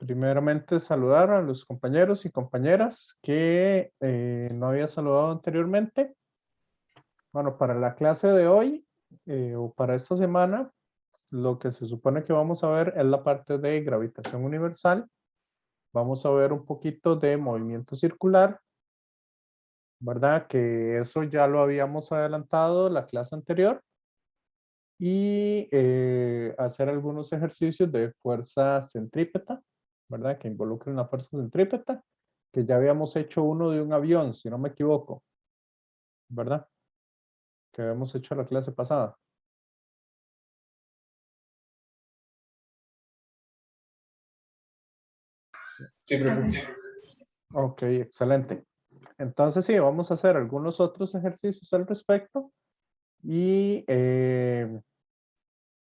Primeramente saludar a los compañeros y compañeras que no había saludado anteriormente. Bueno, para la clase de hoy o para esta semana, lo que se supone que vamos a ver es la parte de gravitación universal. Vamos a ver un poquito de movimiento circular, ¿verdad? Que eso ya lo habíamos adelantado la clase anterior. Y hacer algunos ejercicios de fuerza centrípeta, ¿verdad? Que involucren la fuerza centrípeta, que ya habíamos hecho uno de un avión, si no me equivoco, ¿verdad? Que habíamos hecho la clase pasada. Sí, profe. Sí. Ok, excelente. Entonces sí, vamos a hacer algunos otros ejercicios al respecto y,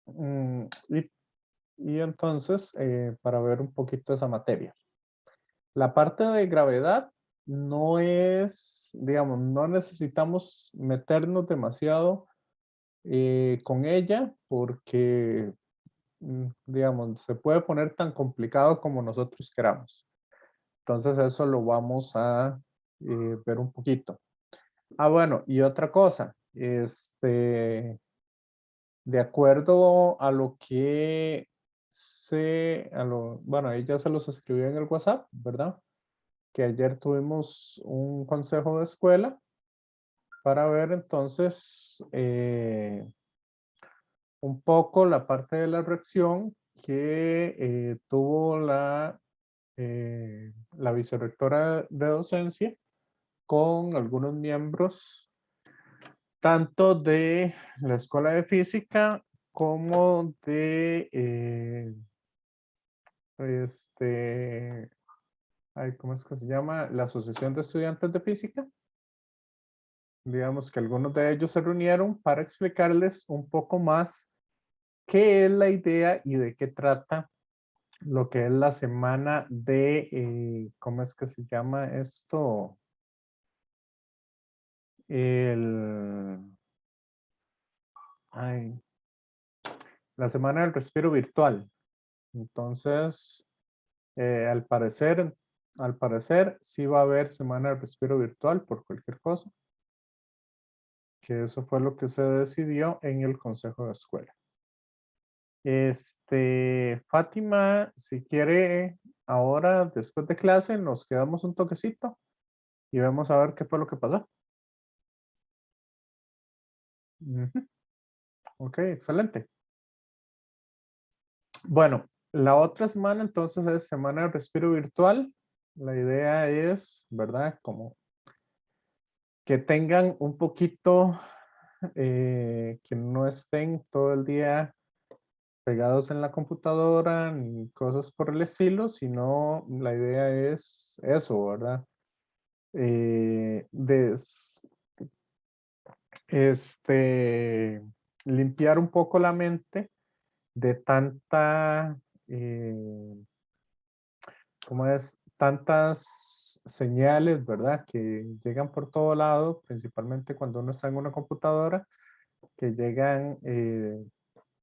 mm, y, y entonces para ver un poquito esa materia. La parte de gravedad no es, digamos, no necesitamos meternos demasiado con ella porque, digamos, se puede poner tan complicado como nosotros queramos. Entonces eso lo vamos a ver un poquito. Ah, bueno, y otra cosa, de acuerdo a lo que bueno, ahí ya se los escribí en el WhatsApp, ¿verdad? Que ayer tuvimos un consejo de escuela para ver entonces un poco la parte de la reacción que tuvo la vicerrectora de docencia con algunos miembros tanto de la Escuela de Física como de este, ay, ¿cómo es que se llama? La Asociación de Estudiantes de Física. Digamos que algunos de ellos se reunieron para explicarles un poco más qué es la idea y de qué trata lo que es la semana de, ¿cómo es que se llama esto? El, ay, la semana del respiro virtual. Entonces, al parecer, sí va a haber semana del respiro virtual por cualquier cosa, que eso fue lo que se decidió en el consejo de escuela. Fátima, si quiere, ahora, después de clase, nos quedamos un toquecito y vamos a ver qué fue lo que pasó. Ujú. Ok, excelente. Bueno, la otra semana entonces es semana de respiro virtual. La idea es, ¿verdad? Como que tengan un poquito, que no estén todo el día pegados en la computadora ni cosas por el estilo, sino la idea es eso, ¿verdad? eh, des- este, limpiar un poco la mente de tanta, eh, ¿cómo es? Tantas señales, ¿verdad? Que llegan por todo lado, principalmente cuando uno está en una computadora, que llegan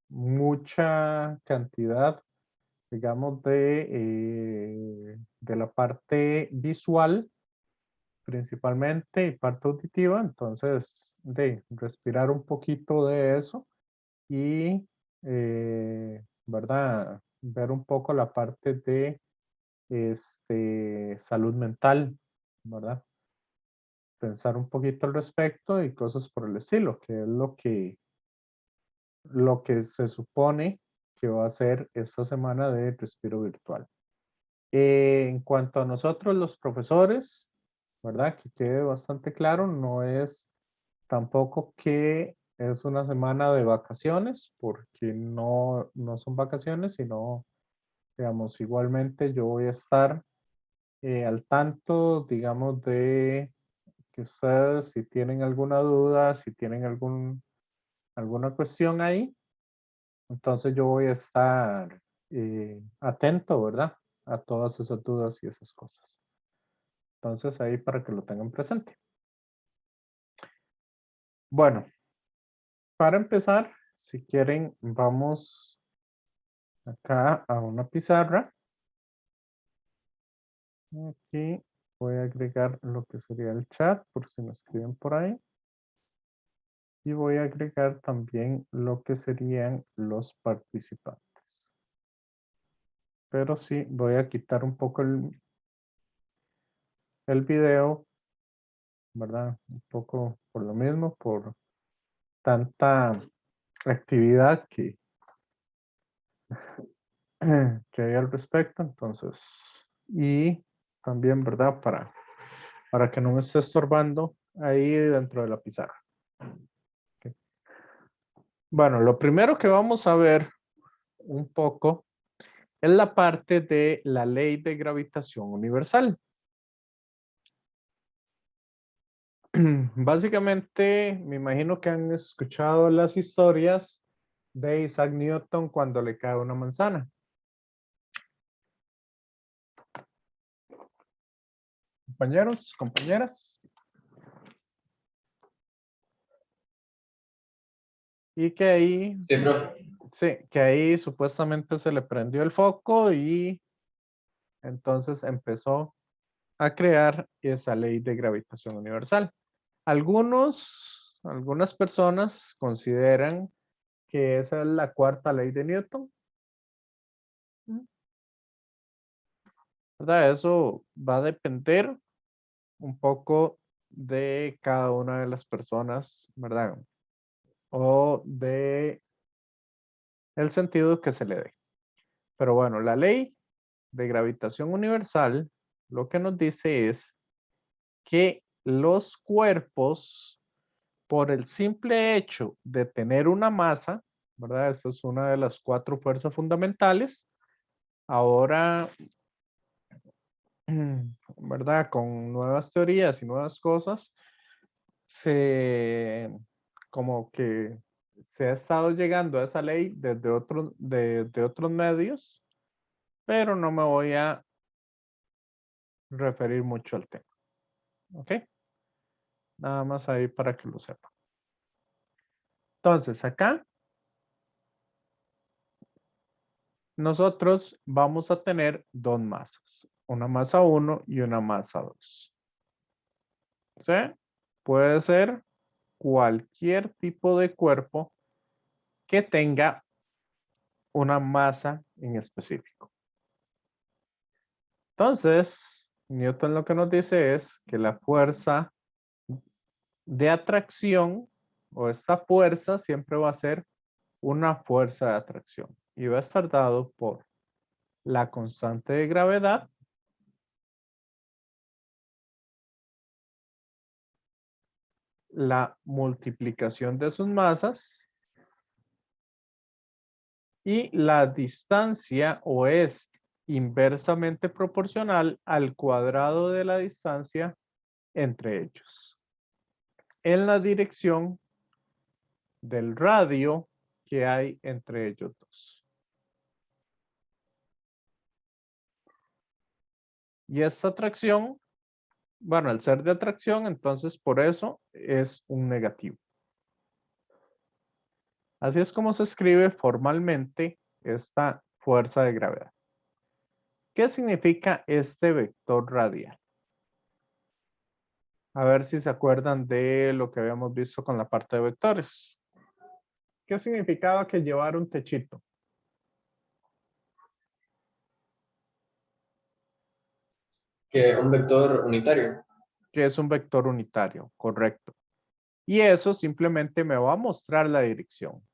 mucha cantidad, digamos, de la parte visual principalmente y parte auditiva, entonces de respirar un poquito de eso y, ¿verdad? Ver un poco la parte de salud mental, ¿verdad? Pensar un poquito al respecto y cosas por el estilo, que es lo que se supone que va a ser esta semana de respiro virtual. En cuanto a nosotros los profesores, ¿verdad? Que quede bastante claro, no es tampoco que es una semana de vacaciones, porque no son vacaciones, sino, digamos, igualmente yo voy a estar al tanto, digamos, de que ustedes, si tienen alguna duda, si tienen alguna cuestión ahí, entonces yo voy a estar atento, ¿verdad? A todas esas dudas y esas cosas. Entonces ahí para que lo tengan presente. Bueno, para empezar, si quieren, vamos acá a una pizarra Aquí voy a agregar lo que sería el chat, por si me escriben por ahí. Y voy a agregar también lo que serían los participantes. Pero sí, voy a quitar un poco el video, ¿verdad? Un poco por lo mismo, por tanta actividad que hay al respecto. Entonces, y también, ¿verdad? Para que no me esté estorbando ahí dentro de la pizarra. Ok. Bueno, lo primero que vamos a ver un poco es la parte de la ley de gravitación universal. Básicamente, me imagino que han escuchado las historias de Isaac Newton cuando le cae una manzana. Compañeros, compañeras. Y que ahí, Sí, profe. sí, que ahí supuestamente se le prendió el foco y entonces empezó a crear esa ley de gravitación universal. Algunas personas consideran que esa es la cuarta ley de Newton, ¿verdad? Eso va a depender un poco de cada una de las personas, ¿verdad? O de el sentido que se le dé. Pero bueno, la ley de gravitación universal lo que nos dice es que los cuerpos, por el simple hecho de tener una masa, ¿verdad? Esa es una de las 4 fuerzas fundamentales. Ahora, ¿verdad? Con nuevas teorías y nuevas cosas, se como que se ha estado llegando a esa ley desde de otros medios, pero no me voy a referir mucho al tema. ¿Ok? Nada más ahí para que lo sepan. Entonces, acá nosotros vamos a tener dos masas, una masa 1 y una masa 2. ¿Sí? Puede ser cualquier tipo de cuerpo que tenga una masa en específico. Entonces, Newton lo que nos dice es que la fuerza de atracción o esta fuerza siempre va a ser una fuerza de atracción y va a estar dado por la constante de gravedad la multiplicación de sus masas y la distancia o es inversamente proporcional al cuadrado de la distancia entre ellos en la dirección del radio que hay entre ellos dos. Y esta atracción, bueno, al ser de atracción, entonces por eso es un negativo. Así es como se escribe formalmente esta fuerza de gravedad. ¿Qué significa este vector radial? A ver si se acuerdan de lo que habíamos visto con la parte de vectores. ¿Qué significaba que llevar un techito? Que un vector unitario. Que es un vector unitario, correcto. Y eso simplemente me va a mostrar la dirección.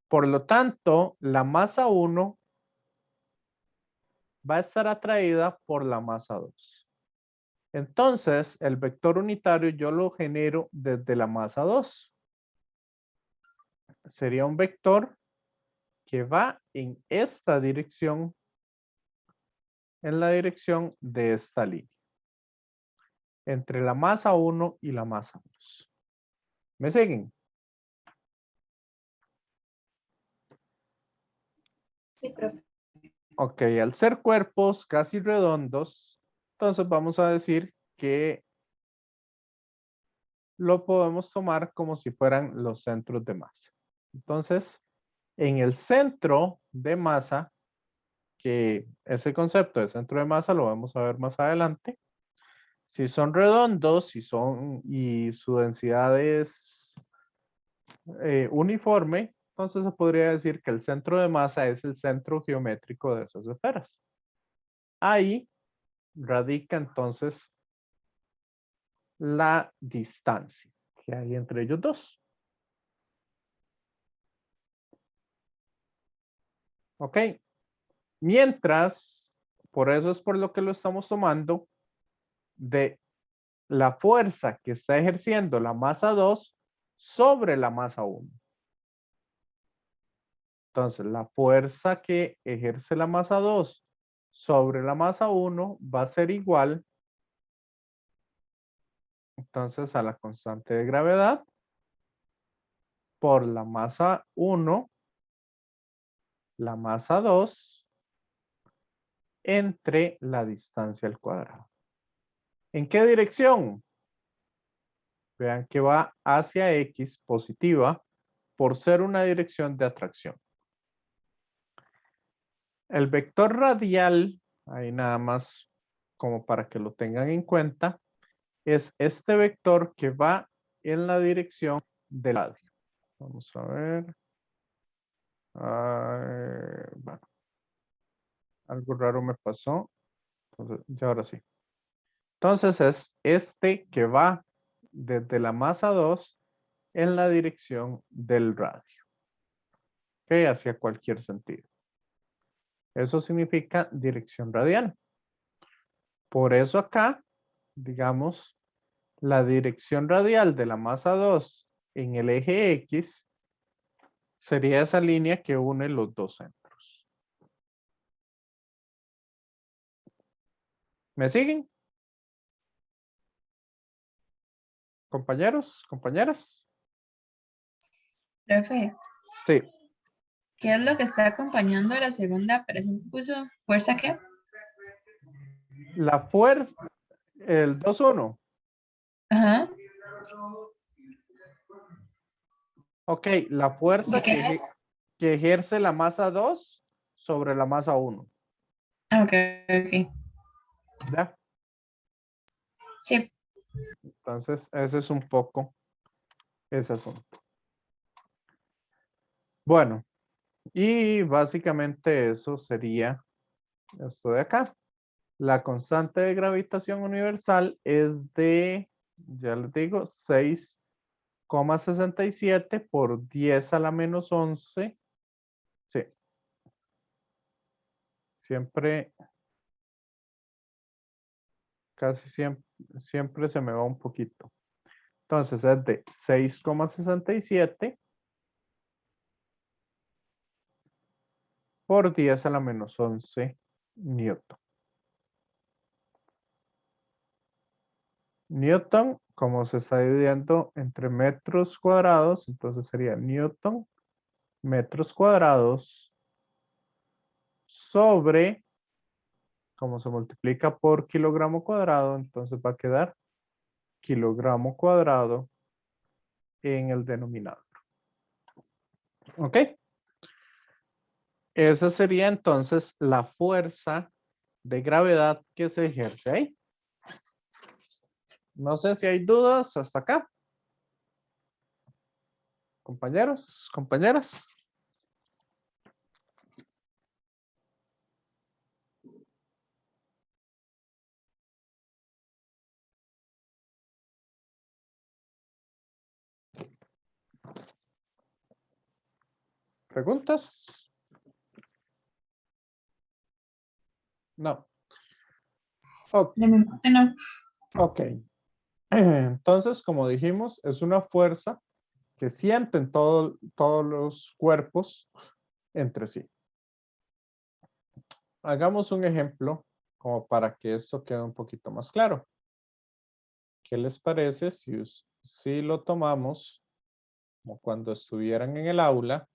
Por lo tanto, la masa 1 va a estar atraída por la masa 2. Entonces, el vector unitario yo lo genero desde la masa 2. Sería un vector que va en esta dirección, en la dirección de esta línea, entre la masa 1 y la masa 2. ¿Me siguen? Sí, profe. Ok, al ser cuerpos casi redondos, entonces vamos a decir que lo podemos tomar como si fueran los centros de masa. Entonces, en el centro de masa que ese concepto de centro de masa lo vamos a ver más adelante. Si son redondos y su densidad es uniforme, entonces se podría decir que el centro de masa es el centro geométrico de esas esferas. Ahí radica entonces la distancia que hay entre ellos dos. ¿Ok? Mientras, por eso es por lo que lo estamos tomando, de la fuerza que está ejerciendo la masa 2 sobre la masa 1. Entonces, la fuerza que ejerce la masa 2 sobre la masa 1 va a ser igual, entonces, a la constante de gravedad por la masa 1, la masa 2, entre la distancia al cuadrado. ¿En qué dirección? Vean que va hacia X positiva por ser una dirección de atracción. El vector radial, ahí nada más como para que lo tengan en cuenta, es este vector que va en la dirección del radio. Vamos a ver. Bueno, algo raro me pasó. Entonces, ya ahora sí. Entonces es este que va desde la masa 2 en la dirección del radio. ¿Ok? Hacia cualquier sentido. Eso significa dirección radial. Por eso acá, digamos, la dirección radial de la masa 2 en el eje X sería esa línea que une los dos centros. ¿Me siguen? Compañeros, compañeras. Profe, Sí, ¿qué es lo que está acompañando a la segunda operación que puso? ¿Fuerza qué? la fuerza, el 2-1. Ajá. Ok, la ¿De fuerza qué es? que ejerce la masa 2 sobre la masa 1. Ah, ok, ok. ¿Ya? Sí. Entonces, ese es un poco ese asunto. Bueno, y básicamente eso sería esto de acá. La constante de gravitación universal es de, ya les digo, 6,67 por 10 a la menos 11. Sí. Siempre, casi siempre se me va un poquito. Entonces es de 6,67 por 10 a la menos 11 newton. Newton, como se está dividiendo entre metros cuadrados, entonces sería newton metros cuadrados sobre, como se multiplica por kilogramo cuadrado, entonces va a quedar kilogramo cuadrado en el denominador. ¿Ok? Esa sería entonces la fuerza de gravedad que se ejerce ahí. No sé si hay dudas hasta acá. Compañeros, compañeras. ¿Preguntas? No. De mi parte no. Ok. Entonces, como dijimos, es una fuerza que sienten todos los cuerpos entre sí. Hagamos un ejemplo como para que esto quede un poquito más claro. ¿Qué les parece si lo tomamos como cuando estuvieran en el aula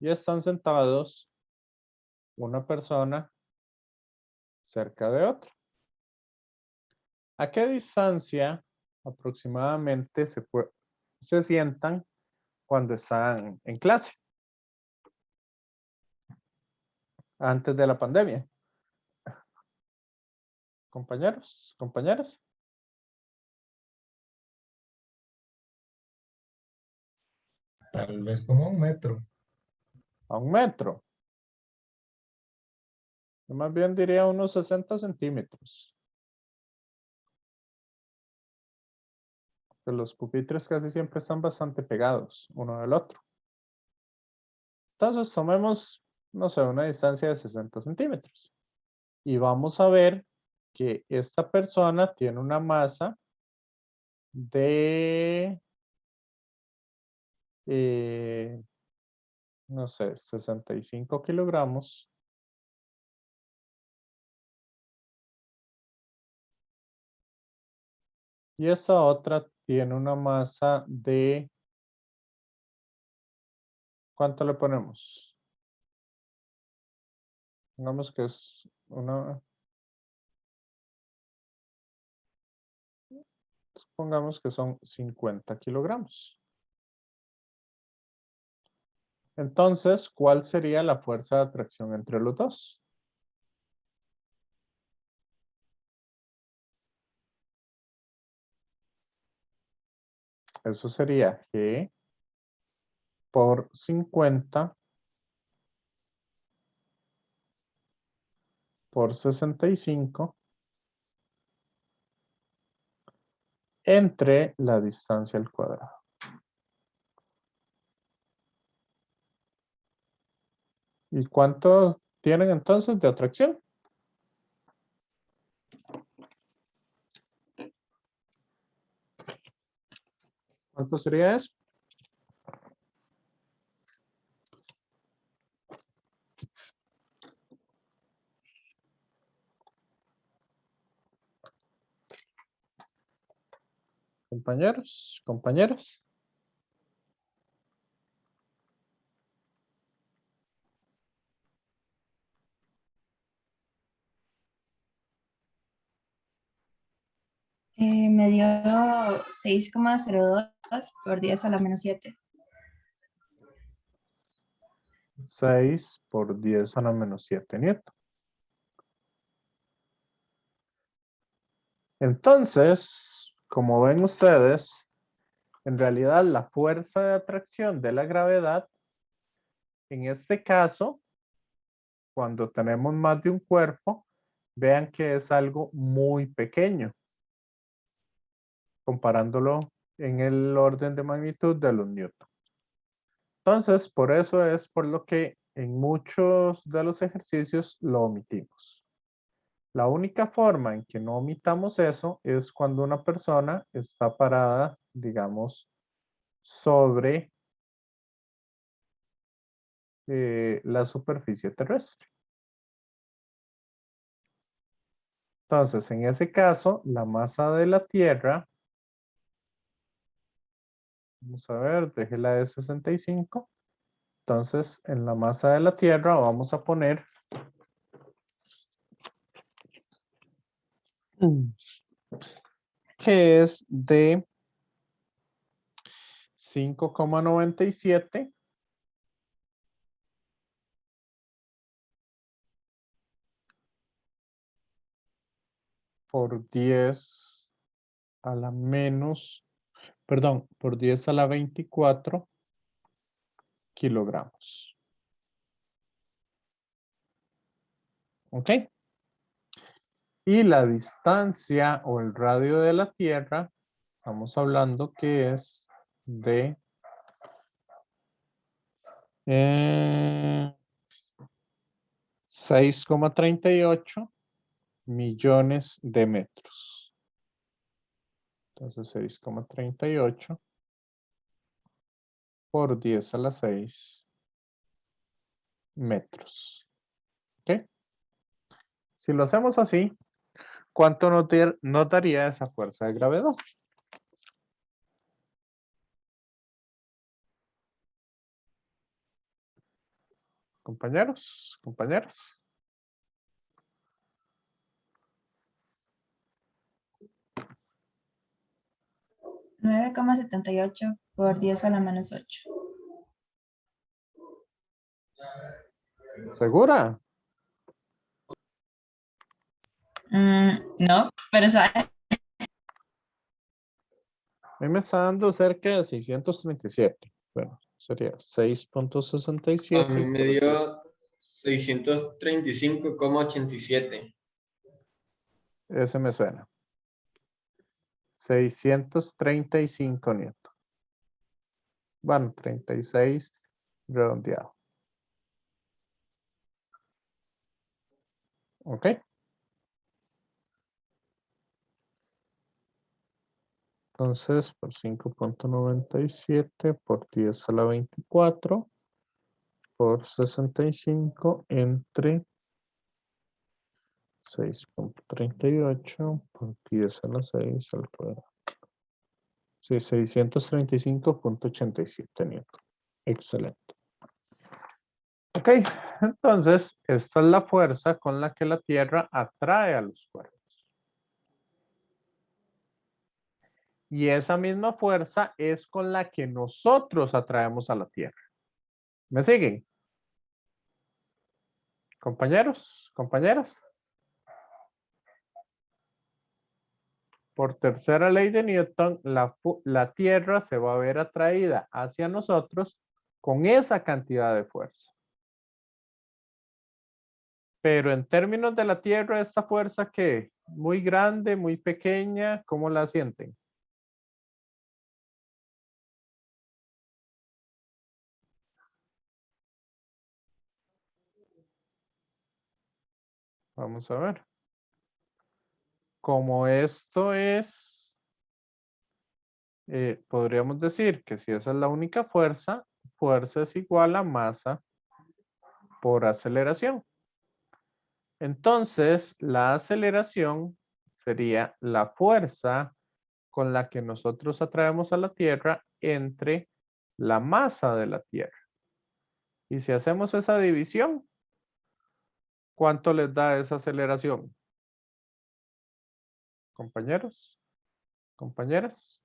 y están sentados una persona cerca de otra? ¿A qué distancia aproximadamente se sientan cuando están en clase? antes de la pandemia. Compañeros, compañeras. Tal vez como 1 metro. A 1 metro. Yo más bien diría unos 60 centímetros. Que los pupitres casi siempre están bastante pegados uno del otro. Entonces tomemos, no sé, una distancia de 60 centímetros. Y vamos a ver que esta persona tiene una masa de, no sé, 65 kilogramos. Y esta otra tiene una masa de, ¿cuánto le ponemos? Pongamos que es una, pongamos que son 50 kilogramos. Entonces, ¿cuál sería la fuerza de atracción entre los dos? Eso sería G por 50 por 65 entre la distancia al cuadrado. ¿Y cuánto tienen entonces de atracción? ¿Cuánto sería eso? Compañeros, compañeras. Me dio 6,02 por 10 a la menos 7. 6 por 10 a la menos 7 newton. Entonces, como ven ustedes, en realidad la fuerza de atracción de la gravedad, en este caso, cuando tenemos más de un cuerpo, vean que es algo muy pequeño, comparándolo en el orden de magnitud de los newton. Entonces, por eso es por lo que en muchos de los ejercicios lo omitimos. La única forma en que no omitamos eso es cuando una persona está parada, digamos, sobre la superficie terrestre. Entonces, en ese caso, la masa de la Tierra, vamos a ver, déjela de 65. Entonces, en la masa de la Tierra vamos a poner que es de 5,97 por 10 a la menos, perdón, por 10 a la 24 kilogramos. ¿Ok? Y la distancia o el radio de la Tierra, estamos hablando que es de 6,38 millones de metros. Entonces 6,38 por 10 a la 6 metros. ¿Ok? Si lo hacemos así, ¿cuánto nos daría esa fuerza de gravedad? Compañeros, compañeras. 9,78 por 10 a la menos 8. ¿Segura? No, pero ¿sabes? A mí me está dando cerca de 637. Bueno, sería A 6.67 mí me por 10. dio 635,87. Ese me suena. 635 newton. Bueno, 36 redondeado. ¿Ok? Entonces, por 5.97 por 10 a la 24 por 65 entre 6.38 por 10 a la 6 al cuadrado. Sí, 635.87 newton. Excelente. Ok, entonces esta es la fuerza con la que la Tierra atrae a los cuerpos. Y esa misma fuerza es con la que nosotros atraemos a la Tierra. ¿Me siguen? Compañeros, compañeras. Por tercera ley de Newton, la Tierra se va a ver atraída hacia nosotros con esa cantidad de fuerza. Pero en términos de la Tierra, esta fuerza que muy grande, muy pequeña, ¿cómo la sienten? Vamos a ver. Como esto es, podríamos decir que si esa es la única fuerza, fuerza es igual a masa por aceleración. Entonces, la aceleración sería la fuerza con la que nosotros atraemos a la Tierra entre la masa de la Tierra. Y si hacemos esa división, ¿cuánto les da esa aceleración? Compañeros, compañeras.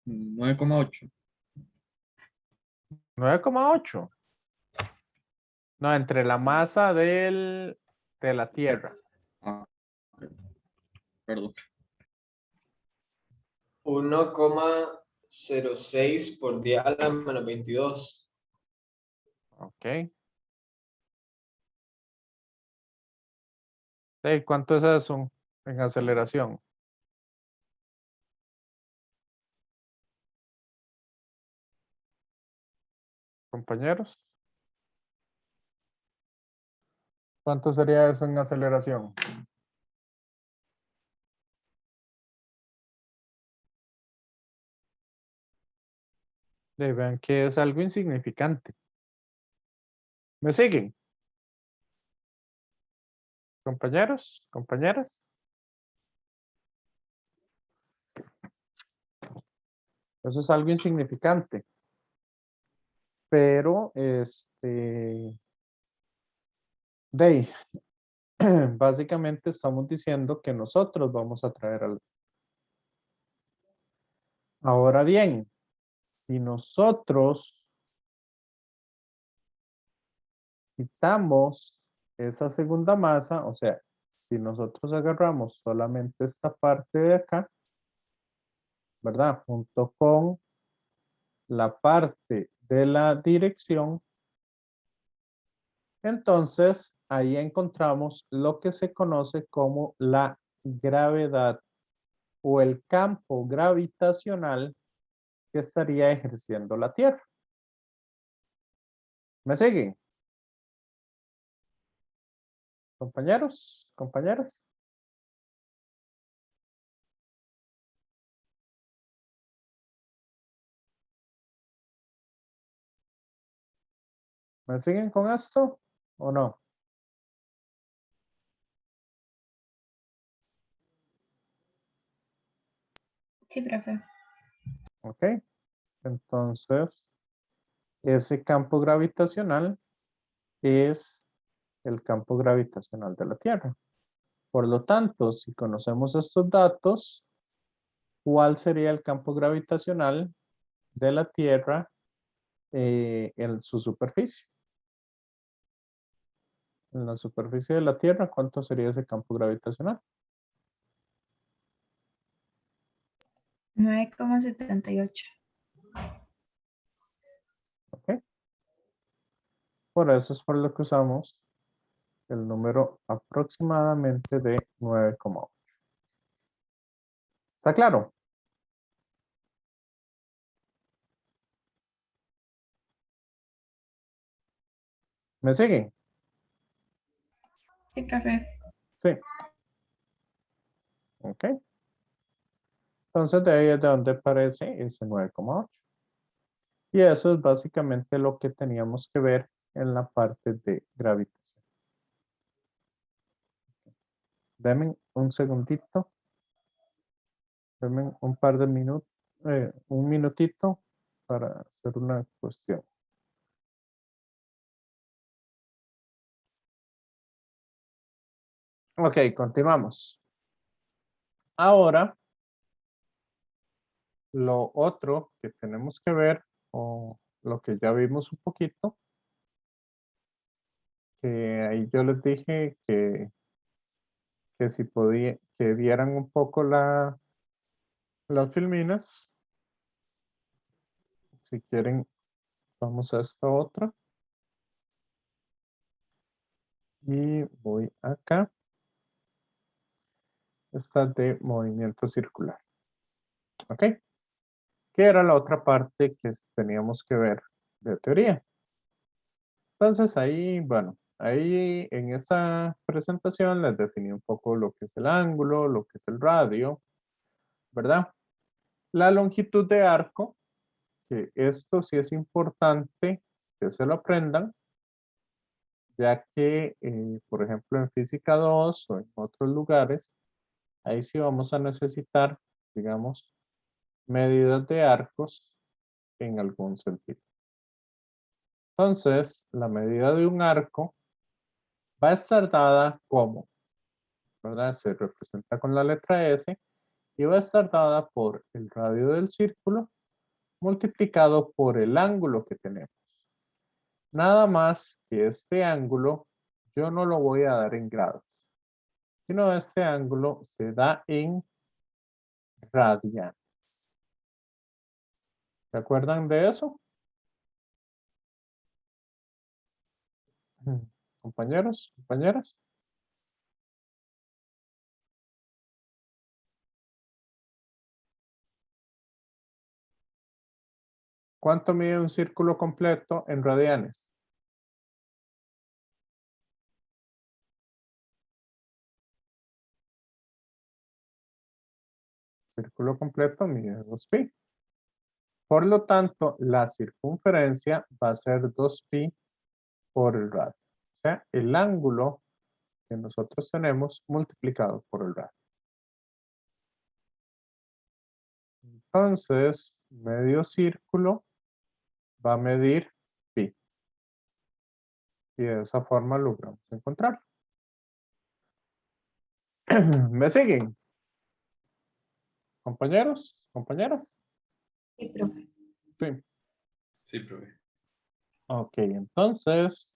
Nueve coma ocho. 9,8. No, entre la masa de la Tierra. Ah, ok. Perdón. 1,06 por 10 a la menos 22. Ok. ¿Cuánto es eso en aceleración? Compañeros. ¿Cuánto sería eso en aceleración? Vean que es algo insignificante. ¿Me siguen? Compañeros, compañeras. Eso es algo insignificante. Pero, básicamente estamos diciendo que nosotros vamos a traer al... Ahora bien, si nosotros quitamos esa segunda masa, o sea, si nosotros agarramos solamente esta parte de acá, ¿verdad? Junto con la parte de la dirección, entonces ahí encontramos lo que se conoce como la gravedad o el campo gravitacional que estaría ejerciendo la Tierra. ¿Me siguen? Compañeros, compañeras. ¿Me siguen con esto o no? Sí, profe. Ok. Entonces, ese campo gravitacional es el campo gravitacional de la Tierra. Por lo tanto, si conocemos estos datos, ¿cuál sería el campo gravitacional de la Tierra en su superficie? En la superficie de la Tierra, ¿cuánto sería ese campo gravitacional? 9,78. ¿Ok? Por eso es por lo que usamos el número aproximadamente de 9,8. ¿Está claro? ¿Me siguen? Sí, profe. Sí. Ok. Entonces de ahí es de donde aparece ese 9,8. Y eso es básicamente lo que teníamos que ver en la parte de gravitación. Denme un segundito. Denme un par de minutos, un minutito para hacer una cuestión. Ok, continuamos. Ahora, lo otro que tenemos que ver, o lo que ya vimos un poquito, que ahí yo les dije que si podía, que vieran un poco las filminas. Si quieren, vamos a esta otra. Y voy acá. Esta de movimiento circular. ¿Ok? Que era la otra parte que teníamos que ver de teoría. Entonces ahí, bueno, ahí en esa presentación les definí un poco lo que es el ángulo, lo que es el radio, ¿verdad? La longitud de arco, que esto sí es importante que se lo aprendan, ya que, por ejemplo, en física 2 o en otros lugares, ahí sí vamos a necesitar, digamos, medidas de arcos en algún sentido. Entonces, la medida de un arco va a estar dada como, ¿verdad? Se representa con la letra S y va a estar dada por el radio del círculo multiplicado por el ángulo que tenemos. Nada más que este ángulo yo no lo voy a dar en grados, sino este ángulo se da en radianes. ¿Se acuerdan de eso? Compañeros, compañeras. ¿Cuánto mide un círculo completo en radianes? Círculo completo mide 2pi. Por lo tanto, la circunferencia va a ser 2pi por el radio. O sea, el ángulo que nosotros tenemos multiplicado por el radio. Entonces, medio círculo va a medir pi. Y de esa forma logramos encontrar. ¿Me siguen? ¿Compañeros? ¿Compañeras? Sí, profe. Sí. Sí, profe. Ok, entonces,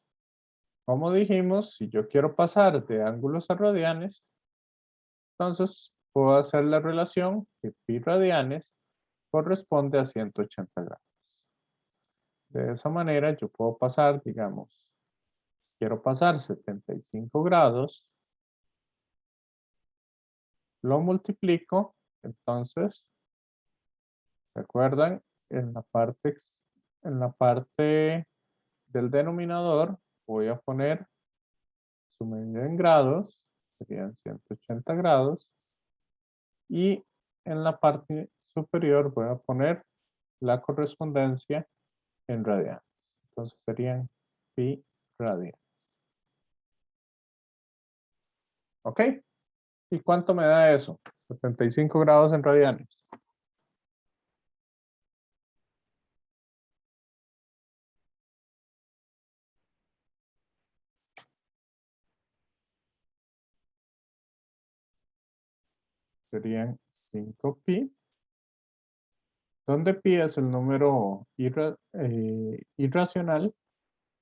como dijimos, si yo quiero pasar de ángulos a radianes, entonces puedo hacer la relación que pi radianes corresponde a 180 grados. De esa manera yo puedo pasar, digamos, quiero pasar 75 grados, lo multiplico, entonces, ¿se acuerdan? En la parte del denominador voy a poner su medida en grados, serían 180 grados, y en la parte superior voy a poner la correspondencia en radianes. Entonces serían pi radianes. ¿Ok? ¿Y cuánto me da eso? 75 grados en radianes. serían 5pi, donde pi es el número irracional,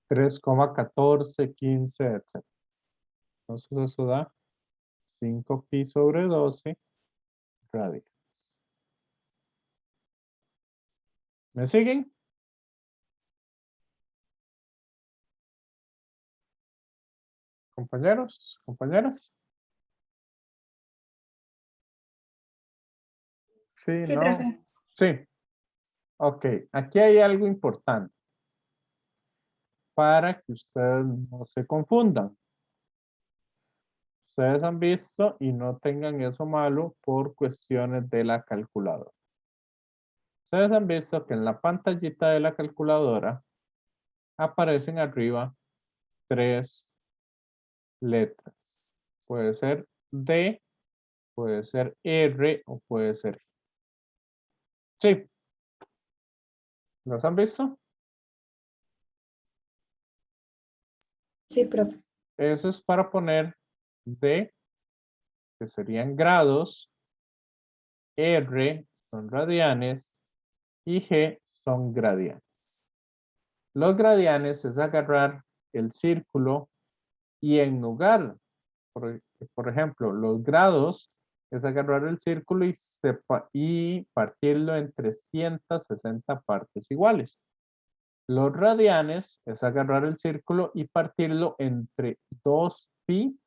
3,1415, etc. Entonces eso da 5pi sobre 12 radianes. ¿Me siguen? Compañeros, compañeras. Sí, Sí, no. profe. Sí. Ok, aquí hay algo importante para que ustedes no se confundan. Ustedes han visto y no tengan eso malo por cuestiones de la calculadora. Ustedes han visto que en la pantallita de la calculadora aparecen arriba 3 letras. Puede ser D, puede ser R o puede ser G. Sí. ¿Las han visto? Sí, profe. Eso es para poner D, que serían grados, R son radianes y G son gradianes. Los gradianes es agarrar el círculo y en lugar, por ejemplo, los grados es agarrar el círculo y partirlo en 360 partes iguales. Los radianes es agarrar el círculo y partirlo entre 2pi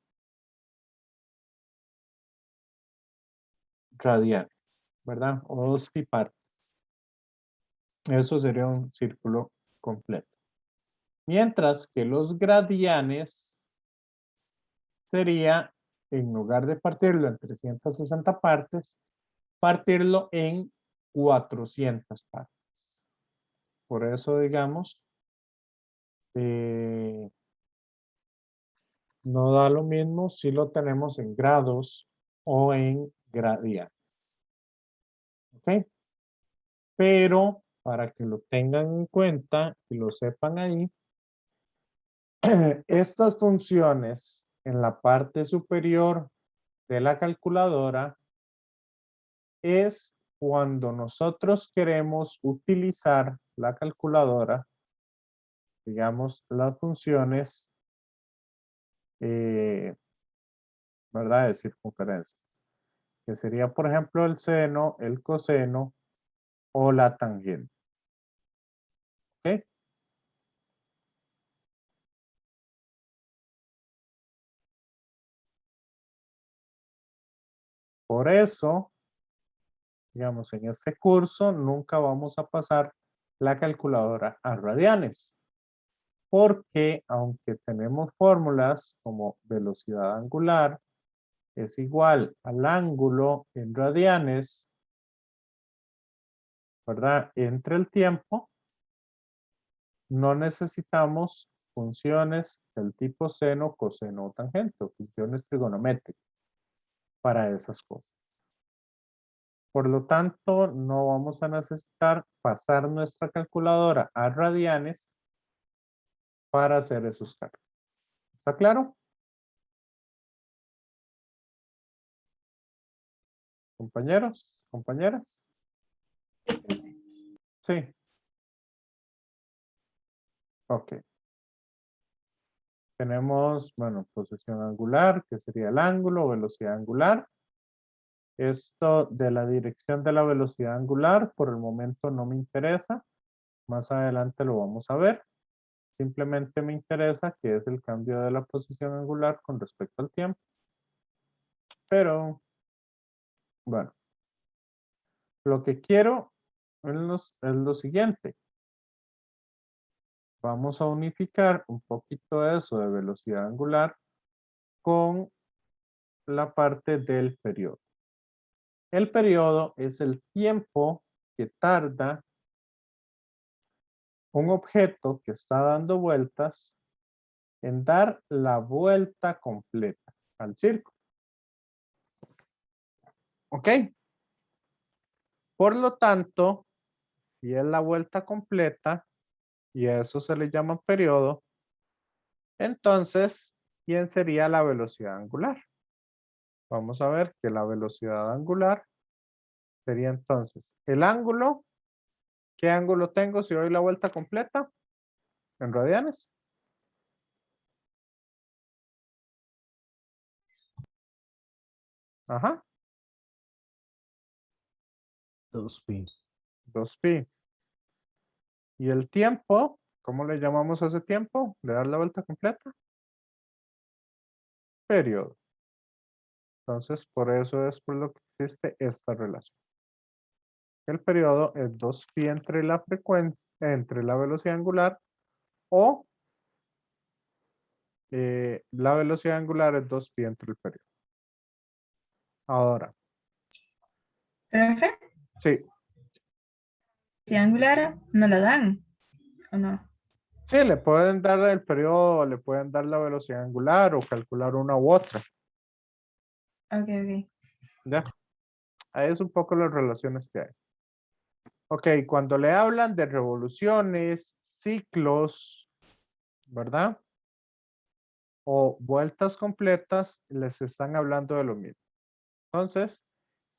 radianes, ¿verdad? O 2pi partes. Eso sería un círculo completo. Mientras que los gradianes sería, en lugar de partirlo en 360 partes, partirlo en 400 partes. Por eso, digamos, no da lo mismo si lo tenemos en grados o en gradianes. ¿Ok? Pero para que lo tengan en cuenta y lo sepan ahí, estas funciones en la parte superior de la calculadora es cuando nosotros queremos utilizar la calculadora, digamos, las funciones, ¿verdad? De circunferencia, que sería, por ejemplo, el seno, el coseno o la tangente. ¿Ok? Por eso, digamos, en este curso nunca vamos a pasar la calculadora a radianes, porque aunque tenemos fórmulas como velocidad angular es igual al ángulo en radianes, ¿verdad? Entre el tiempo, no necesitamos funciones del tipo seno, coseno o tangente, o funciones trigonométricas para esas cosas. Por lo tanto, no vamos a necesitar pasar nuestra calculadora a radianes para hacer esos cálculos. ¿Está claro? Compañeros, compañeras. Sí. Ok. Tenemos, bueno, posición angular, que sería el ángulo, velocidad angular. Esto de la dirección de la velocidad angular, por el momento no me interesa. Más adelante lo vamos a ver. Simplemente me interesa que es el cambio de la posición angular con respecto al tiempo. Pero, bueno, lo que quiero es lo siguiente. Vamos a unificar un poquito eso de velocidad angular con la parte del periodo. El periodo es el tiempo que tarda un objeto que está dando vueltas en dar la vuelta completa al círculo. ¿Ok? Por lo tanto, si es la vuelta completa, y a eso se le llama periodo, entonces, ¿quién sería la velocidad angular? vamos a ver que la velocidad angular sería entonces el ángulo. ¿Qué ángulo tengo si doy la vuelta completa? En radianes. Ajá, 2pi. 2pi. Y el tiempo, ¿cómo le llamamos a ese tiempo de dar la vuelta completa? Periodo. Entonces, por eso es por lo que existe esta relación. El periodo es 2pi entre la frecuencia, entre la velocidad angular, o la velocidad angular es 2pi entre el periodo. Ahora, Profe, sí, si angular no la dan, ¿o no? sí, le pueden dar el periodo, le pueden dar la velocidad angular o calcular una u otra. Ok, ok. Ya, ahí es un poco las relaciones que hay. Ok, cuando le hablan de revoluciones, ciclos, ¿verdad? O vueltas completas, les están hablando de lo mismo. Entonces,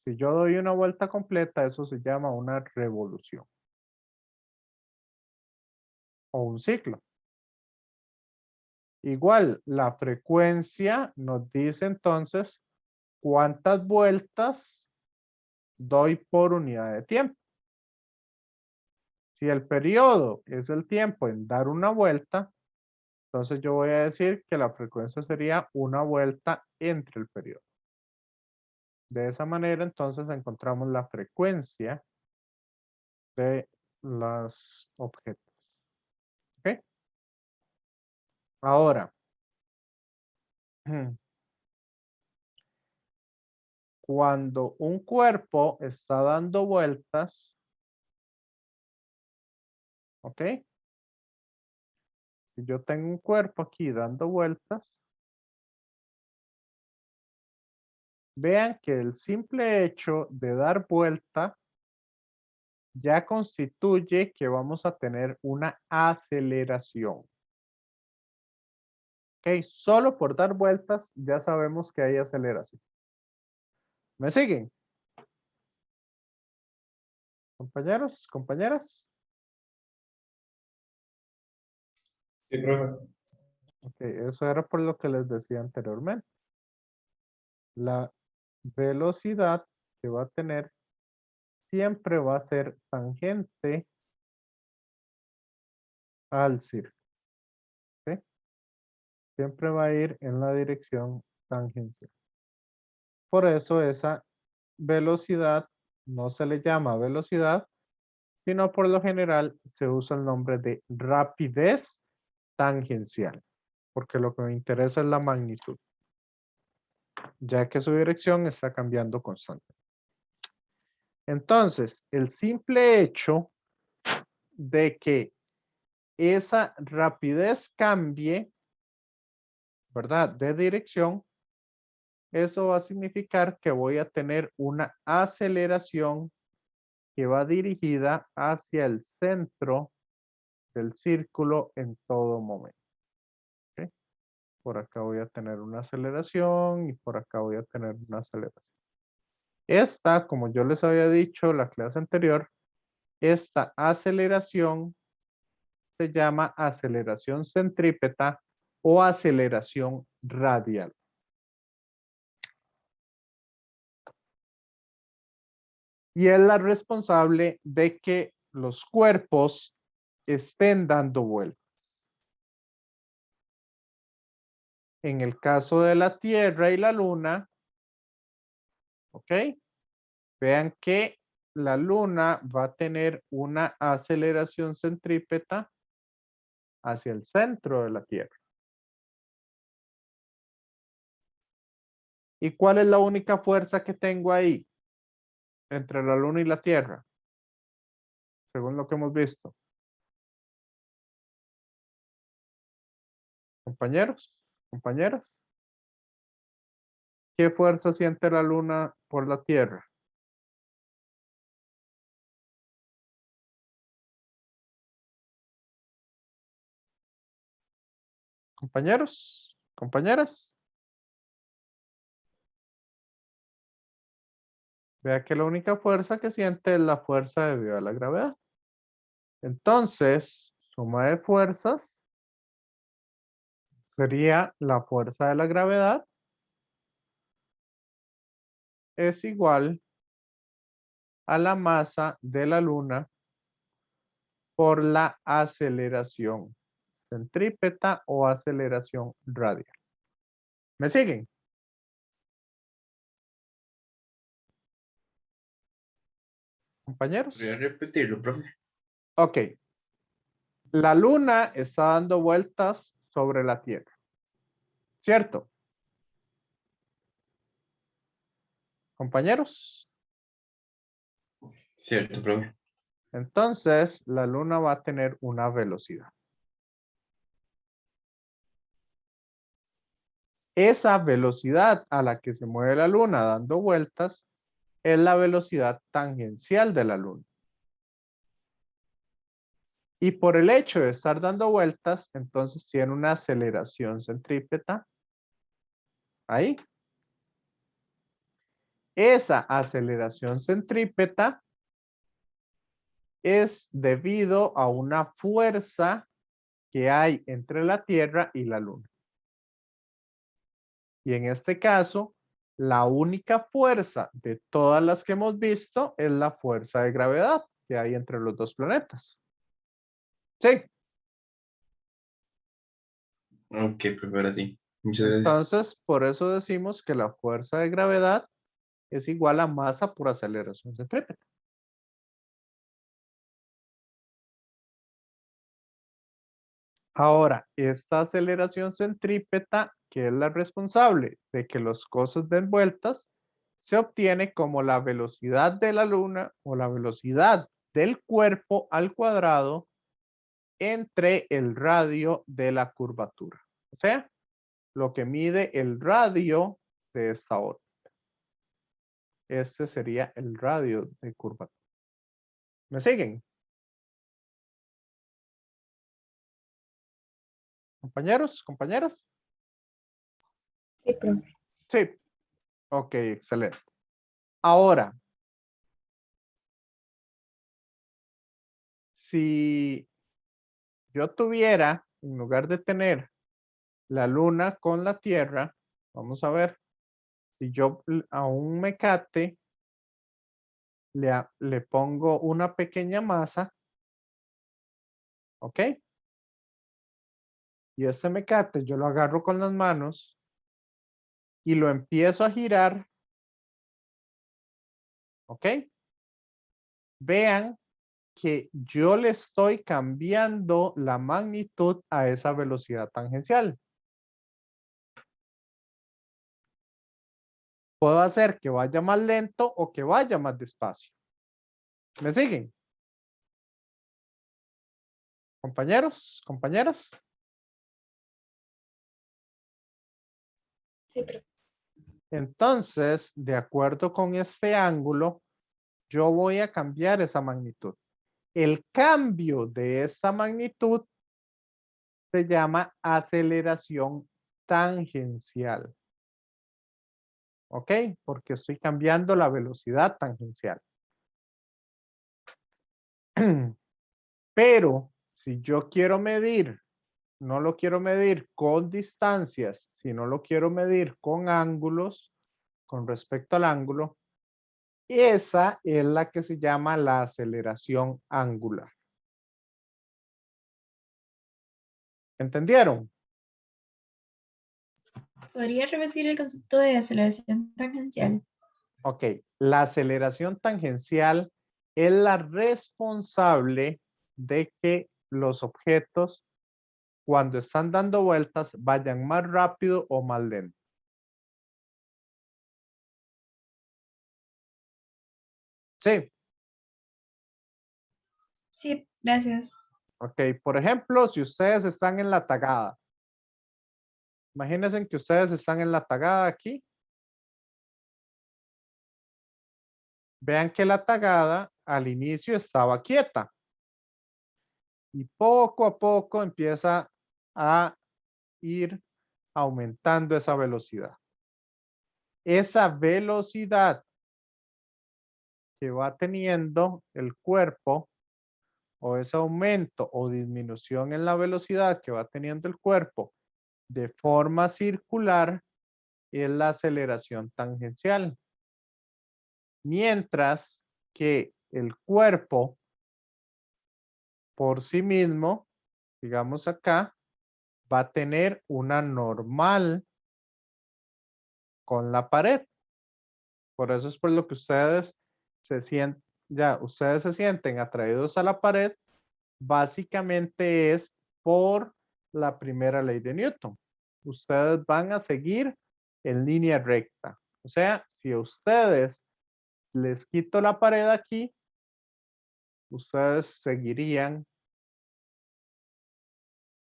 si yo doy una vuelta completa, eso se llama una revolución. O un ciclo. Igual, la frecuencia nos dice entonces cuántas vueltas doy por unidad de tiempo. Si el periodo es el tiempo en dar una vuelta, entonces yo voy a decir que la frecuencia sería una vuelta entre el periodo. De esa manera, entonces encontramos la frecuencia de los objetos. ¿Ok? Ahora, cuando un cuerpo está dando vueltas, ¿ok? Si yo tengo un cuerpo aquí dando vueltas, vean que el simple hecho de dar vuelta ya constituye que vamos a tener una aceleración. ¿Ok? Solo por dar vueltas ya sabemos que hay aceleración. ¿Me siguen? Compañeros, compañeras. Sí, profe. Ok, eso era por lo que les decía anteriormente. La velocidad que va a tener siempre va a ser tangente al círculo. ¿Sí? Siempre va a ir en la dirección tangencial. Por eso esa velocidad no se le llama velocidad, sino por lo general se usa el nombre de rapidez tangencial, porque lo que me interesa es la magnitud, ya que su dirección está cambiando constantemente. Entonces, el simple hecho de que esa rapidez cambie, ¿verdad? De dirección, eso va a significar que voy a tener una aceleración que va dirigida hacia el centro del círculo en todo momento. ¿Ok? Por acá voy a tener una aceleración y por acá voy a tener una aceleración. Esta, como yo les había dicho la clase anterior, esta aceleración se llama aceleración centrípeta o aceleración radial. Y es la responsable de que los cuerpos estén dando vueltas. En el caso de la Tierra y la Luna, ¿ok? Vean que la Luna va a tener una aceleración centrípeta hacia el centro de la Tierra. ¿Y cuál es la única fuerza que tengo ahí entre la Luna y la Tierra? Según lo que hemos visto. Compañeros, compañeras. ¿Qué fuerza siente la Luna por la Tierra? Compañeros, compañeras. Vea que la única fuerza que siente es la fuerza debido a la gravedad. Entonces, suma de fuerzas sería la fuerza de la gravedad es igual a la masa de la luna por la aceleración centrípeta o aceleración radial. ¿Me siguen? Compañeros. ¿Podría repetirlo, profe? Ok. La luna está dando vueltas sobre la Tierra. ¿Cierto? Compañeros. Cierto, profe. Entonces, la luna va a tener una velocidad. Esa velocidad a la que se mueve la luna dando vueltas es la velocidad tangencial de la luna. Y por el hecho de estar dando vueltas, entonces tiene una aceleración centrípeta. Ahí. Esa aceleración centrípeta es debido a una fuerza que hay entre la Tierra y la Luna. Y en este caso, la única fuerza de todas las que hemos visto es la fuerza de gravedad que hay entre los dos planetas. Sí. Ok, profe, ahora sí. Muchas gracias. Entonces, por eso decimos que la fuerza de gravedad es igual a masa por aceleración centrípeta. Ahora, esta aceleración centrípeta, que es la responsable de que las cosas den vueltas, se obtiene como la velocidad de la luna o la velocidad del cuerpo al cuadrado entre el radio de la curvatura. O sea, lo que mide el radio de esta órbita. Este sería el radio de curvatura. ¿Me siguen? Compañeros, compañeras. Sí, profe. Sí. Ok, excelente. Ahora, si yo tuviera, en lugar de tener la luna con la tierra, vamos a ver, si yo a un mecate le pongo una pequeña masa, ¿ok? Y ese mecate yo lo agarro con las manos y lo empiezo a girar, ¿ok? Vean que yo le estoy cambiando la magnitud a esa velocidad tangencial. Puedo hacer que vaya más lento o que vaya más despacio. ¿Me siguen? Compañeros, compañeras. Sí, profe. Entonces, de acuerdo con este ángulo, yo voy a cambiar esa magnitud. El cambio de esta magnitud se llama aceleración tangencial. ¿Ok? Porque estoy cambiando la velocidad tangencial. Pero si yo quiero medir, no lo quiero medir con distancias, sino lo quiero medir con ángulos, con respecto al ángulo, esa es la que se llama la aceleración angular. ¿Entendieron? ¿Podría repetir el concepto de aceleración tangencial? Ok, la aceleración tangencial es la responsable de que los objetos, cuando están dando vueltas, vayan más rápido o más lento. Sí, Sí, gracias. ok. Por ejemplo, si ustedes están en la tagada, imagínense que ustedes están en la tagada aquí. Vean que la tagada al inicio estaba quieta y poco a poco empieza a ir aumentando esa velocidad. Esa velocidad que va teniendo el cuerpo o ese aumento o disminución en la velocidad que va teniendo el cuerpo de forma circular es la aceleración tangencial. Mientras que el cuerpo por sí mismo, digamos acá, va a tener una normal con la pared. Por eso es por lo que ustedes ustedes se sienten atraídos a la pared, básicamente es por la primera ley de Newton. Ustedes van a seguir en línea recta. O sea, si a ustedes les quito la pared aquí, ustedes seguirían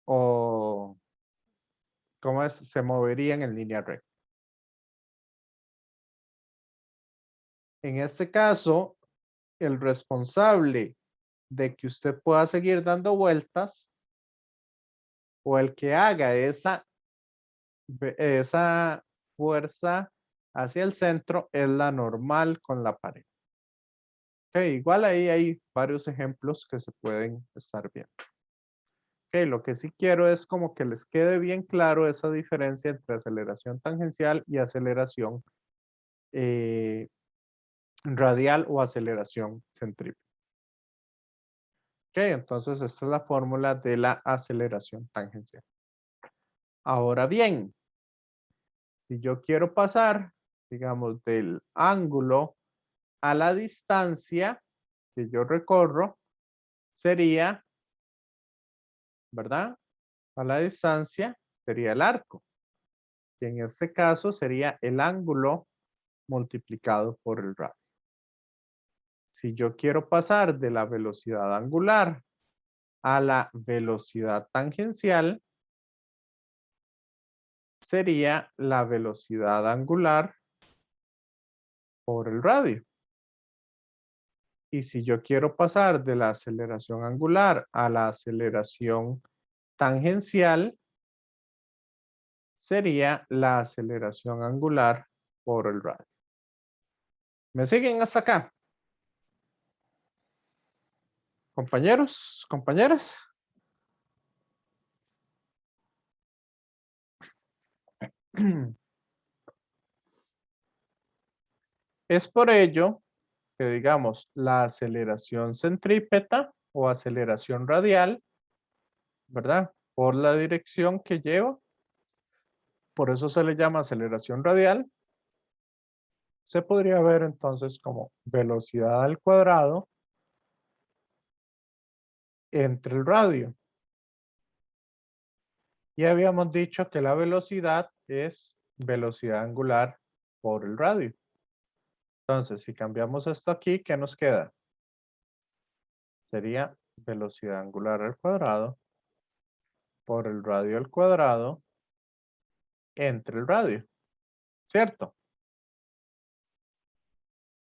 o ¿cómo es? Se moverían en línea recta. En este caso, el responsable de que usted pueda seguir dando vueltas o el que haga esa fuerza hacia el centro es la normal con la pared. Ok, igual ahí hay varios ejemplos que se pueden estar viendo. Ok, lo que sí quiero es como que les quede bien claro esa diferencia entre aceleración tangencial y aceleración radial o aceleración centrípeta. Ok, entonces esta es la fórmula de la aceleración tangencial. Ahora bien, si yo quiero pasar, digamos, del ángulo a la distancia que yo recorro, sería, ¿verdad? A la distancia sería el arco. Y en este caso sería el ángulo multiplicado por el radio. Si yo quiero pasar de la velocidad angular a la velocidad tangencial, sería la velocidad angular por el radio. Y si yo quiero pasar de la aceleración angular a la aceleración tangencial, sería la aceleración angular por el radio. ¿Me siguen hasta acá? Compañeros, compañeras. Es por ello que digamos la aceleración centrípeta o aceleración radial, ¿verdad? Por la dirección que lleva, por eso se le llama aceleración radial. Se podría ver entonces como velocidad al cuadrado entre el radio. Y habíamos dicho que la velocidad es velocidad angular por el radio. Entonces, si cambiamos esto aquí, ¿qué nos queda? Sería velocidad angular al cuadrado por el radio al cuadrado entre el radio. ¿Cierto?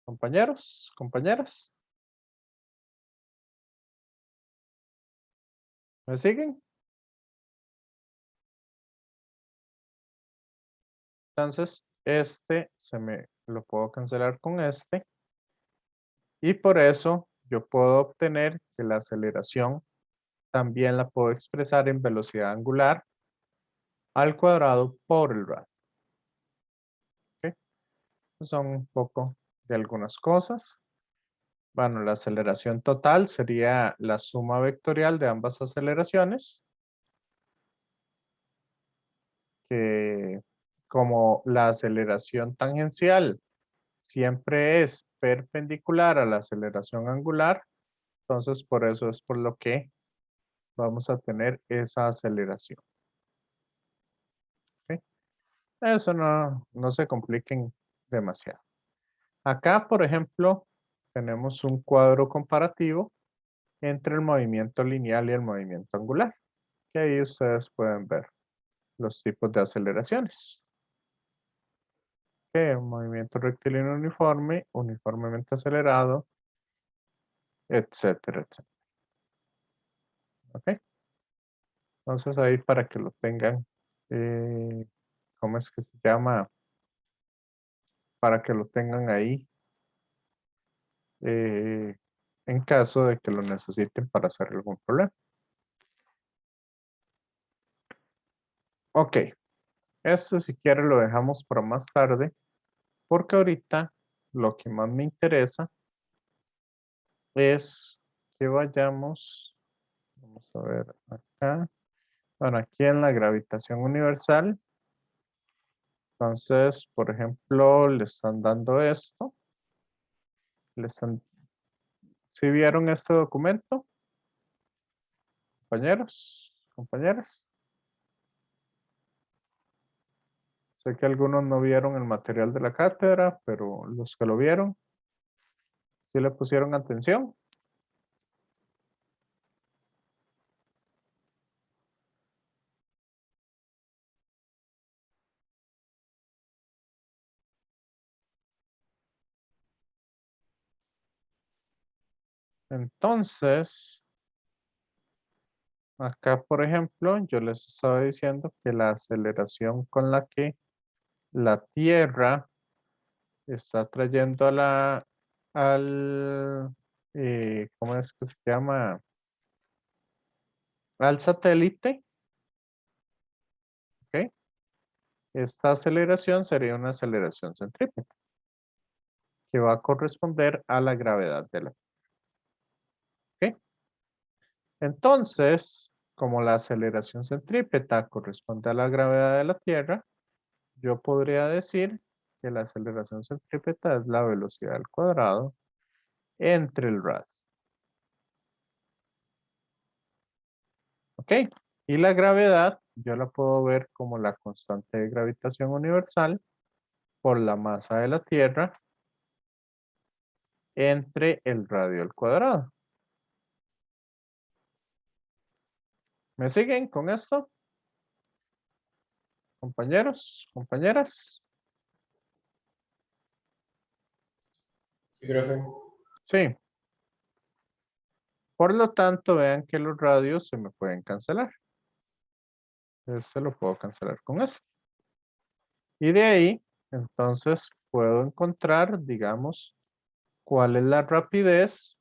Compañeros, compañeras. ¿Me siguen? Entonces, este se me lo puedo cancelar con este. Y por eso yo puedo obtener que la aceleración también la puedo expresar en velocidad angular al cuadrado por el radio. ¿Ok? Son un poco de algunas cosas. Bueno, la aceleración total sería la suma vectorial de ambas aceleraciones, que como la aceleración tangencial siempre es perpendicular a la aceleración angular, entonces por eso es por lo que vamos a tener esa aceleración. ¿Ok? Eso no se compliquen demasiado. Acá, por ejemplo, tenemos un cuadro comparativo entre el movimiento lineal y el movimiento angular, que ahí ustedes pueden ver los tipos de aceleraciones. Un movimiento rectilíneo uniforme, uniformemente acelerado, etcétera, etcétera. ¿Ok? Entonces ahí para que lo tengan, ¿cómo es que se llama? Para que lo tengan ahí en caso de que lo necesiten para hacer algún problema. Ok, esto si quiere lo dejamos para más tarde, porque ahorita lo que más me interesa es que vayamos, vamos a ver acá, bueno, aquí en la gravitación universal. Entonces, por ejemplo, le están dando esto. ¿Sí vieron este documento? Compañeros, compañeras. Sé que algunos no vieron el material de la cátedra, pero los que lo vieron, ¿sí le pusieron atención? Entonces, acá, por ejemplo, yo les estaba diciendo que la aceleración con la que la Tierra está trayendo ¿cómo es que se llama? Al satélite, ¿ok? Esta aceleración sería una aceleración centrípeta, que va a corresponder a la gravedad de la Tierra, ¿ok? Entonces, como la aceleración centrípeta corresponde a la gravedad de la Tierra, yo podría decir que la aceleración centrípeta es la velocidad al cuadrado entre el radio. ¿Ok? Y la gravedad, yo la puedo ver como la constante de gravitación universal por la masa de la Tierra entre el radio al cuadrado. ¿Me siguen con esto? Compañeros, compañeras. Sí, profe. Sí. Por lo tanto, vean que los radios se me pueden cancelar. Este lo puedo cancelar con este. Y de ahí, entonces, puedo encontrar, digamos, cuál es la rapidez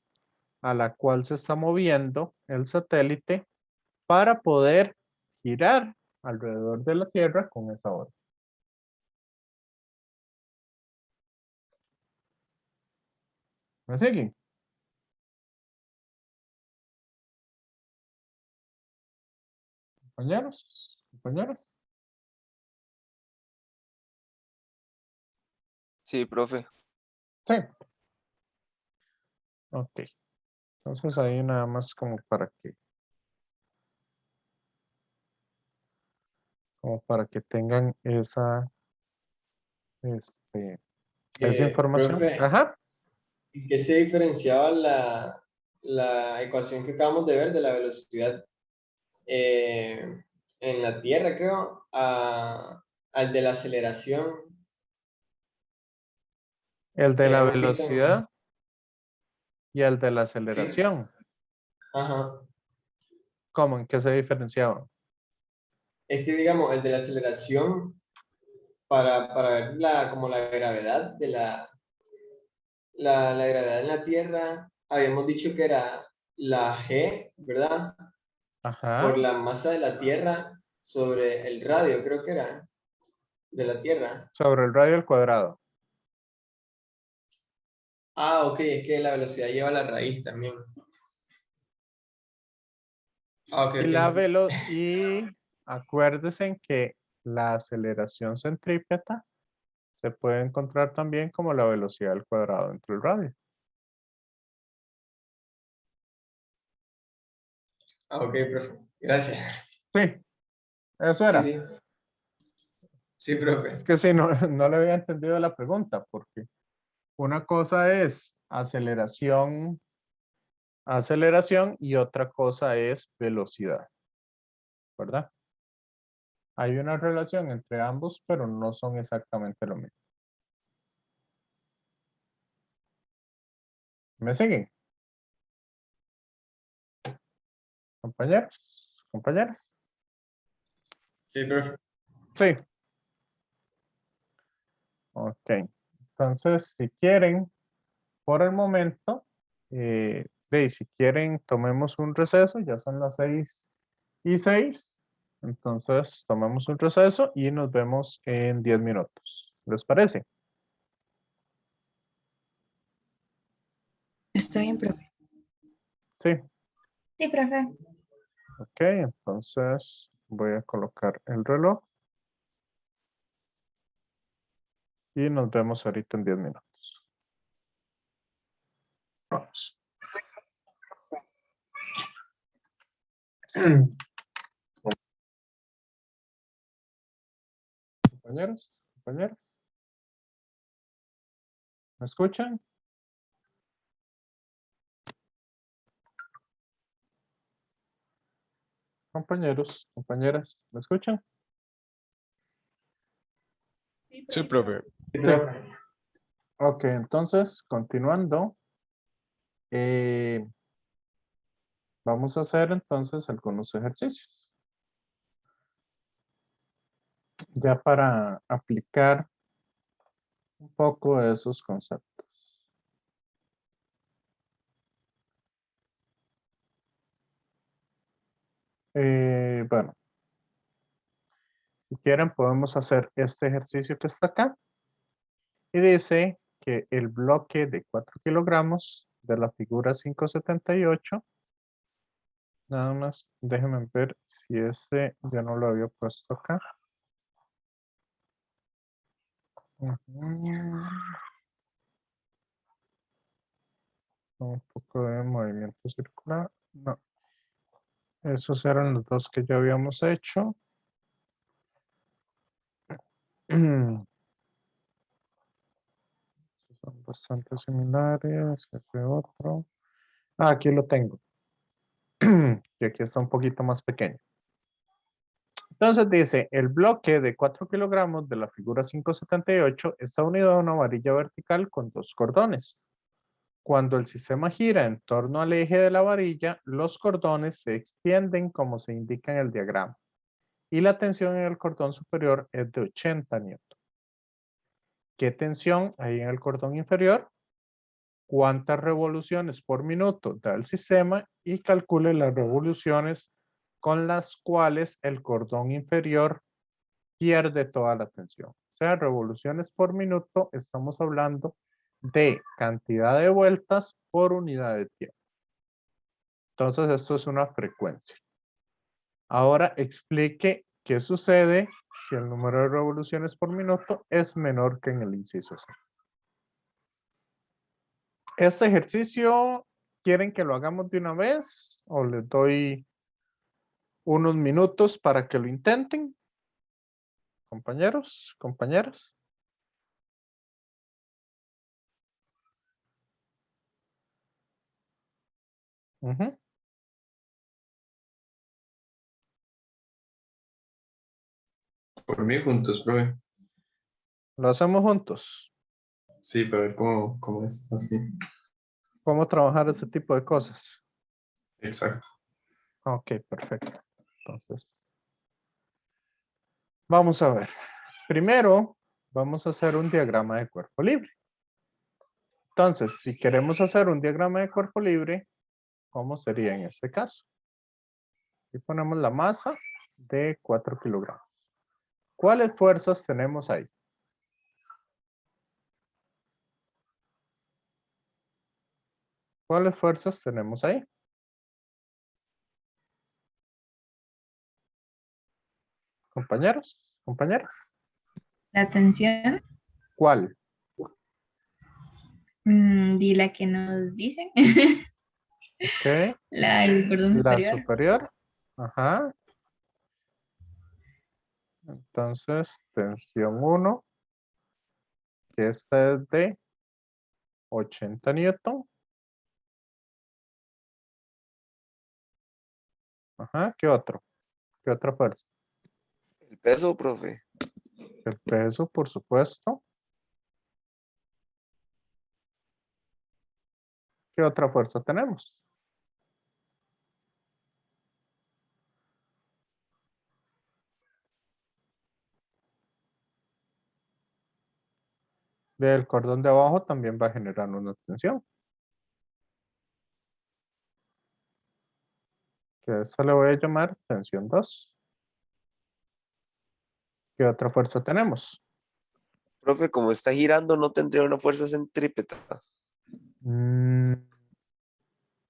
a la cual se está moviendo el satélite para poder girar alrededor de la Tierra con esa hora. ¿Me siguen? Compañeros, compañeras. Sí, profe. Sí. Ok. Entonces ahí nada más como para que tengan esa información. Profe, Ajá. ¿en qué se diferenciaba la ecuación que acabamos de ver de la velocidad en la Tierra, creo, al de la aceleración? El de la ¿Me explican? velocidad y el de la Sí. aceleración. Ajá. ¿Cómo? ¿En qué se diferenciaban? Es que, digamos, el de la aceleración, para ver como la gravedad de la gravedad en la Tierra, habíamos dicho que era la G, ¿verdad? Por Ajá. la masa de la Tierra sobre el radio, creo que era, de la Tierra. Sobre el radio al cuadrado. Ah, ok, es que la velocidad lleva la raíz también. Ah, ok, ok. Y acuérdense en que la aceleración centrípeta se puede encontrar también como la velocidad al cuadrado entre el radio. Ah, ok, profe. Gracias. Sí, eso Sí, era. sí. Sí, Es profe. que sí, no, no le había entendido la pregunta, porque una cosa es aceleración y otra cosa es velocidad, ¿verdad? Hay una relación entre ambos, pero no son exactamente lo mismo. ¿Me siguen? Compañeros, compañeras. Sí, profe. Sí. Ok. Entonces, si quieren, por el momento, si quieren, tomemos un receso, ya son las 6:06. Entonces, tomamos un receso y nos vemos en 10 minutos. ¿Les parece? Está bien, profe. Sí. Sí, profe. Ok, entonces voy a colocar el reloj. Y nos vemos ahorita en 10 minutos. Vamos. Compañeros, compañeras. ¿Me escuchan? Compañeros, compañeras, ¿me escuchan? Sí, profe. Sí, profe. Ok, entonces, continuando. Vamos a hacer entonces algunos ejercicios. Ya para aplicar un poco de esos conceptos. Bueno, si quieren podemos hacer este ejercicio que está acá. Y dice que el bloque de 4 kilogramos de la figura 578, nada más déjenme ver si ese ya no lo había puesto acá. Ujú. Un poco de movimiento circular. No. Esos eran los dos que ya habíamos hecho. Son bastante similares. Ese otro. Ah, aquí lo tengo. Y aquí está un poquito más pequeño. Entonces dice, el bloque de 4 kilogramos de la figura 578 está unido a una varilla vertical con 2 cordones. Cuando el sistema gira en torno al eje de la varilla, los cordones se extienden como se indica en el diagrama. Y la tensión en el cordón superior es de 80 newton. ¿Qué tensión hay en el cordón inferior? ¿Cuántas revoluciones por minuto da el sistema? Y calcule las revoluciones con las cuales el cordón inferior pierde toda la tensión. O sea, revoluciones por minuto, estamos hablando de cantidad de vueltas por unidad de tiempo. Entonces, esto es una frecuencia. Ahora explique qué sucede si el número de revoluciones por minuto es menor que en el inciso C. Este ejercicio, ¿quieren que lo hagamos de una vez o les doy unos minutos para que lo intenten? Compañeros, compañeras. Ujú. Por mí juntos, profe. Lo hacemos juntos. Sí, para ver cómo es así. ¿Cómo trabajar ese tipo de cosas? Exacto. Ok, perfecto. Entonces, vamos a ver. Primero, vamos a hacer un diagrama de cuerpo libre. Entonces, si queremos hacer un diagrama de cuerpo libre, ¿cómo sería en este caso? Y ponemos la masa de 4 kilogramos. ¿Cuáles fuerzas tenemos ahí? ¿Cuáles fuerzas tenemos ahí? Compañeros, compañeras. La tensión, ¿Cuál? di la que nos dicen, Ok. la del cordón La superior. superior. Ajá. Entonces, tensión 1, que esta es de 80 newton. Ajá, ¿qué otro? ¿Qué otra fuerza? El peso, profe. El peso, por supuesto. ¿Qué otra fuerza tenemos? del cordón de abajo también va a generar una tensión. Que a esa le voy a llamar tensión 2. ¿Qué otra fuerza tenemos? Profe, como está girando, no tendría una fuerza centrípeta.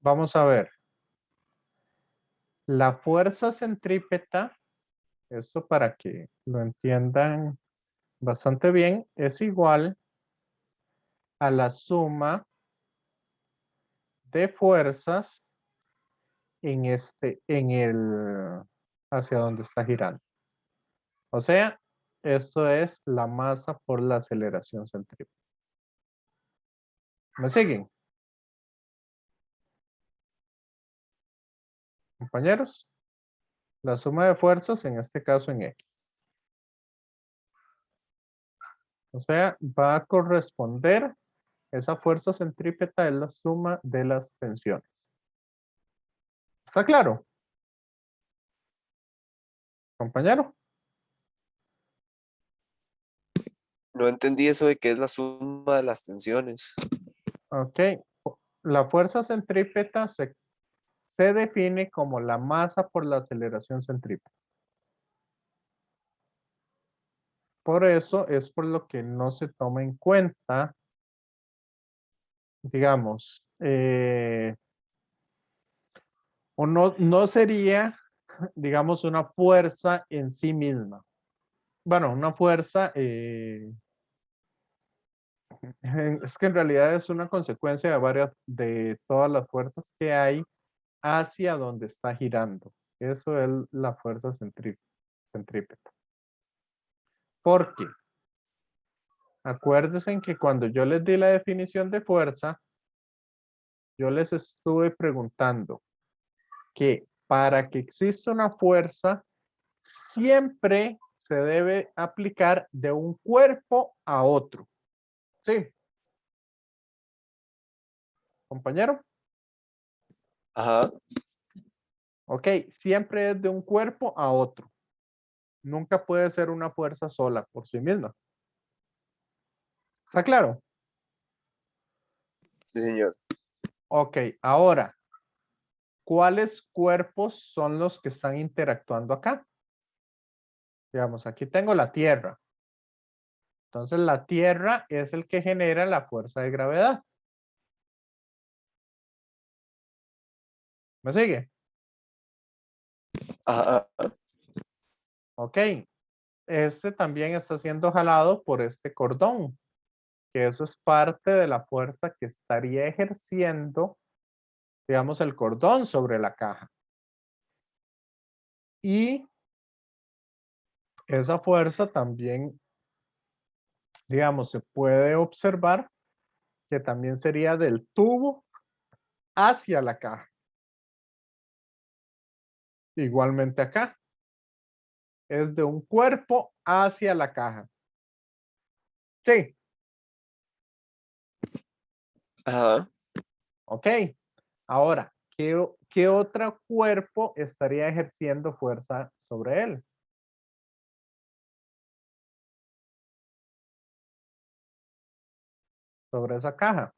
Vamos a ver. La fuerza centrípeta, esto para que lo entiendan bastante bien, es igual a la suma de fuerzas en hacia donde está girando. O sea, esto es la masa por la aceleración centrípeta. ¿Me siguen? Compañeros, la suma de fuerzas, en este caso en X. O sea, va a corresponder, esa fuerza centrípeta es la suma de las tensiones. ¿Está claro? Compañero. No entendí eso de que es la suma de las tensiones. Ok. La fuerza centrípeta se define como la masa por la aceleración centrípeta. Por eso es por lo que no se toma en cuenta, digamos, o no sería, digamos, una fuerza en sí misma. Bueno, una fuerza, es que en realidad es una consecuencia de todas las fuerzas que hay hacia donde está girando. Eso es la fuerza centrípeta. ¿Por qué? Acuérdense que cuando yo les di la definición de fuerza, yo les estuve preguntando que para que exista una fuerza, siempre se debe aplicar de un cuerpo a otro. ¿Sí? ¿Compañero? Ajá. Ok, siempre es de un cuerpo a otro. Nunca puede ser una fuerza sola por sí misma. ¿Está claro? Sí, señor. Ok, ahora, ¿cuáles cuerpos son los que están interactuando acá? Digamos, aquí tengo la Tierra. Entonces, la Tierra es el que genera la fuerza de gravedad. ¿Me sigue? Ajá. Ok. Este también está siendo jalado por este cordón, que eso es parte de la fuerza que estaría ejerciendo, digamos, el cordón sobre la caja. Y esa fuerza también, digamos, se puede observar que también sería del tubo hacia la caja. Igualmente acá. Es de un cuerpo hacia la caja. Sí. Ajá. Ok. Ahora, ¿qué otro cuerpo estaría ejerciendo fuerza sobre él? Sobre esa caja.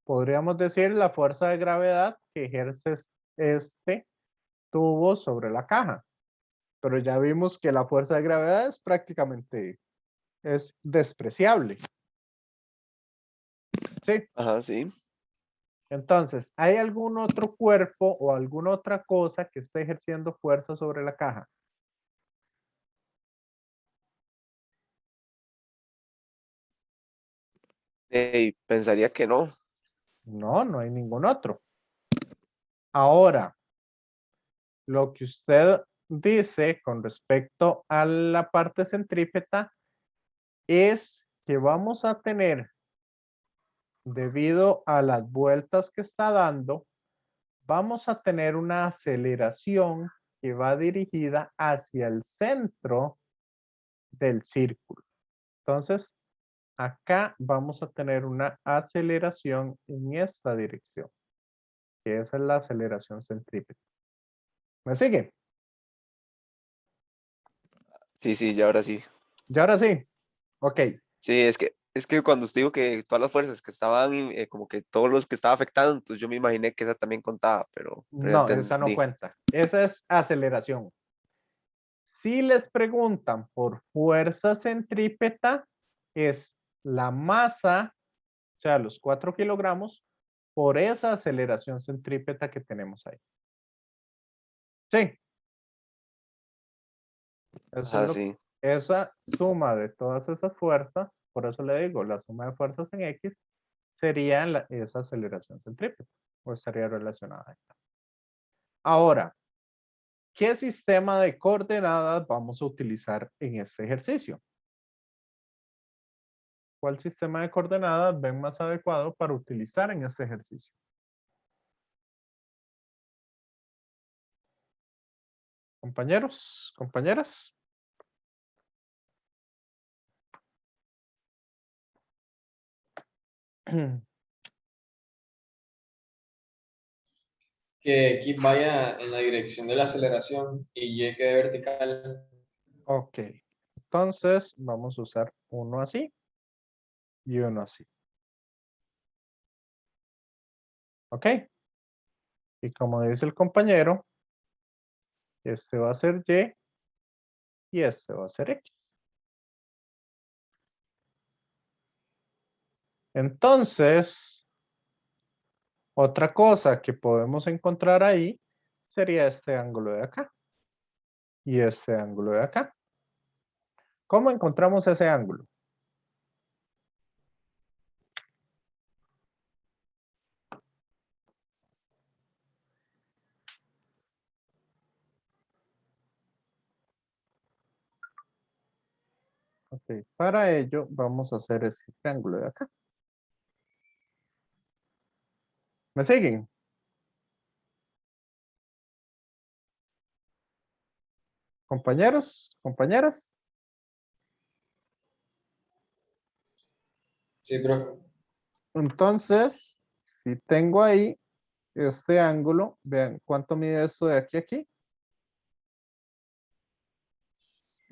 Podríamos decir la fuerza de gravedad que ejerce este tubo sobre la caja. Pero ya vimos que la fuerza de gravedad es prácticamente, es despreciable. ¿Sí? Ajá, sí. Entonces, ¿hay algún otro cuerpo o alguna otra cosa que esté ejerciendo fuerza sobre la caja? Pensaría que no. No, no hay ningún otro. Ahora, lo que usted dice con respecto a la parte centrípeta es que vamos a tener, debido a las vueltas que está dando, vamos a tener una aceleración que va dirigida hacia el centro del círculo. Entonces, acá vamos a tener una aceleración en esta dirección, que esa es la aceleración centrípeta. ¿Me sigue? Sí, sí, ya ahora sí. Y ahora sí. Ok. Sí, es que cuando usted dijo que todas las fuerzas que estaban, como que todos los que estaba afectando, entonces yo me imaginé que esa también contaba, pero ya No, esa no entendí. cuenta. Esa es aceleración. Si les preguntan por fuerza centrípeta, es la masa, o sea, los 4 kilogramos, por esa aceleración centrípeta que tenemos ahí. Sí, eso es Ajá, sí. esa suma de todas esas fuerzas, por eso le digo, la suma de fuerzas en X sería esa aceleración centrípeta, o estaría relacionada a esta. Ahora, ¿qué sistema de coordenadas vamos a utilizar en este ejercicio? ¿Cuál sistema de coordenadas ven más adecuado para utilizar en este ejercicio? Compañeros, compañeras. Que X vaya en la dirección de la aceleración y Y quede vertical. Ok, entonces vamos a usar uno así y uno así. Ok, y como dice el compañero, este va a ser Y este va a ser X. Entonces, otra cosa que podemos encontrar ahí sería este ángulo de acá y este ángulo de acá. ¿Cómo encontramos ese ángulo? Ok, para ello vamos a hacer este triángulo de acá. ¿Me siguen? Compañeros, compañeras. Sí, profe. Entonces, si tengo ahí este ángulo, vean cuánto mide esto de aquí a aquí.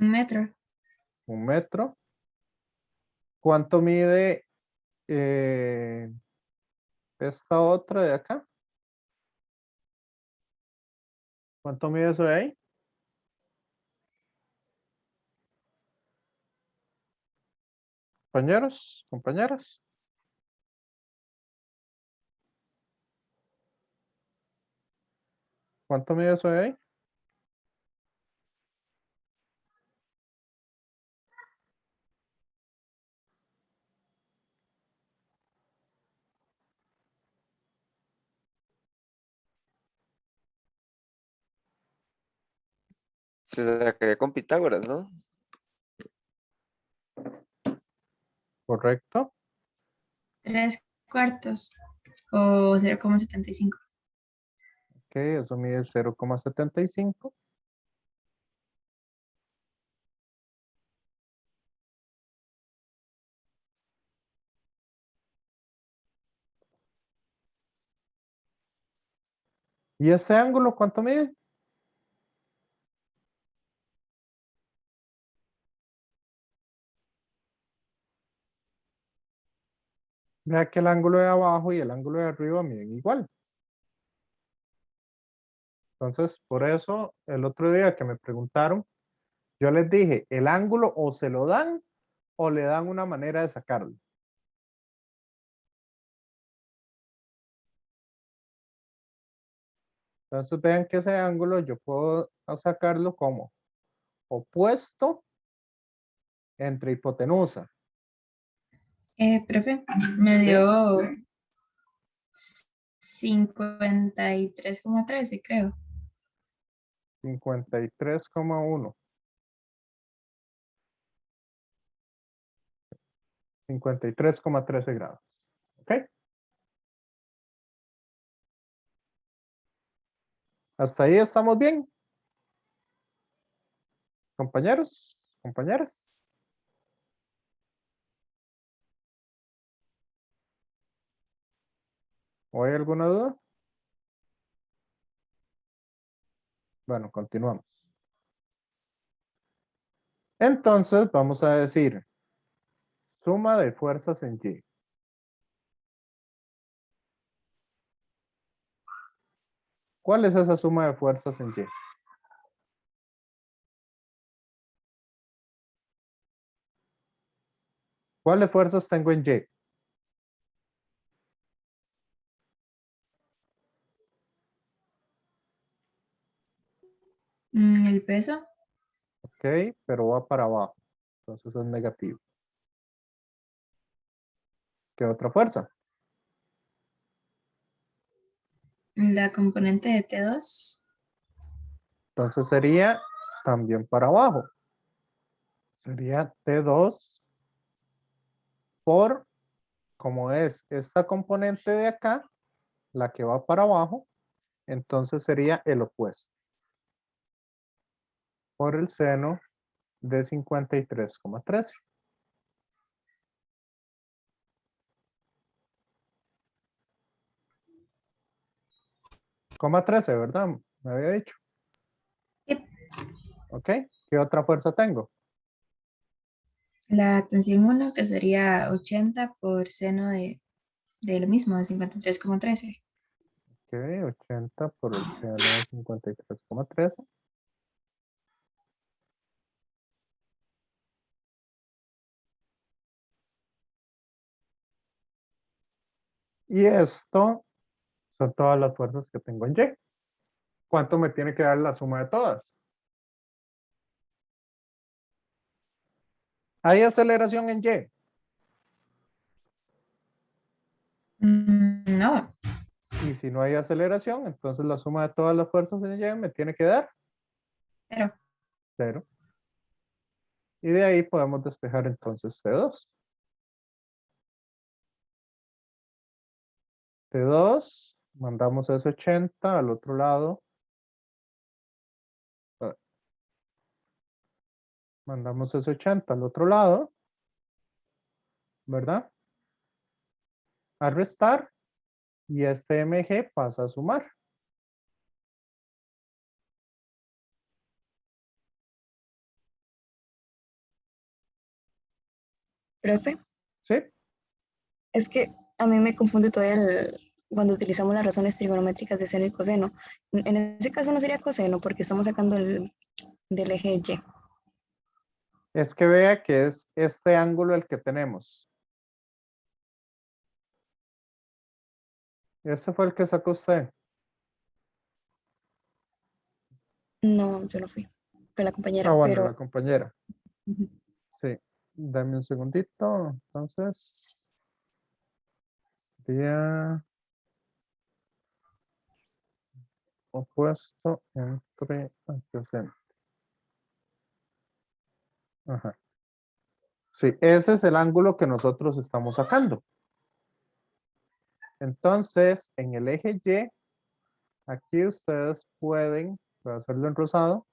1 metro. 1 metro. ¿Cuánto mide esta otra de acá? ¿Cuánto mide eso de ahí? Compañeros, compañeras. ¿Cuánto mide eso de ahí? Se sacaría con Pitágoras, ¿no? Correcto. 3/4 o 0,75. Ok, eso mide 0,75. ¿Y ese ángulo cuánto mide? Vea que el ángulo de abajo y el ángulo de arriba miden igual. Entonces, por eso, el otro día que me preguntaron, yo les dije, el ángulo o se lo dan o le dan una manera de sacarlo. Entonces, vean que ese ángulo yo puedo sacarlo como opuesto entre hipotenusa. Profe, me ¿Sí? dio 53,13, creo. 53,1. 53,13 grados. ¿Ok? Hasta ahí estamos bien. Compañeros, compañeras. ¿O hay alguna duda? Bueno, continuamos. Entonces, vamos a decir, Suma de fuerzas en Y. ¿Cuál es esa suma de fuerzas en Y? ¿Cuáles fuerzas tengo en Y? El peso. Ok, pero va para abajo. Entonces es negativo. ¿Qué otra fuerza? La componente de T2. Entonces sería también para abajo. Sería T2 por, como es esta componente de acá, la que va para abajo, entonces sería el opuesto. Por el seno de 53,13. Coma 13, ¿verdad? Me había dicho. Sí. Ok, ¿qué otra fuerza tengo? La tensión 1, que sería 80 por seno de lo mismo, de 53,13. Ok, 80 por el seno de 53,13. Y esto son todas las fuerzas que tengo en Y. ¿Cuánto me tiene que dar la suma de todas? ¿Hay aceleración en Y? No, Y si no hay aceleración, entonces la suma de todas las fuerzas en Y me tiene que dar pero 0. Y de ahí podemos despejar entonces T2. T2, mandamos ese 80 al otro lado. Mandamos ese 80 al otro lado, ¿verdad? A restar y este MG pasa a sumar. Profe, ¿Sí? es que a mí me confunde todavía cuando utilizamos las razones trigonométricas de seno y coseno. En ese caso no sería coseno porque estamos sacando del eje Y. Es que vea que es este ángulo el que tenemos. Este fue el que sacó usted. No, yo no fui. Fue la Ah, compañera, bueno, pero la compañera. ujú, Sí. Dame un segundito. Entonces, sería opuesto entre adyacente. Ajá. Sí, ese es el ángulo que nosotros estamos sacando. Entonces, en el eje Y, aquí ustedes pueden, voy a hacerlo en rosado,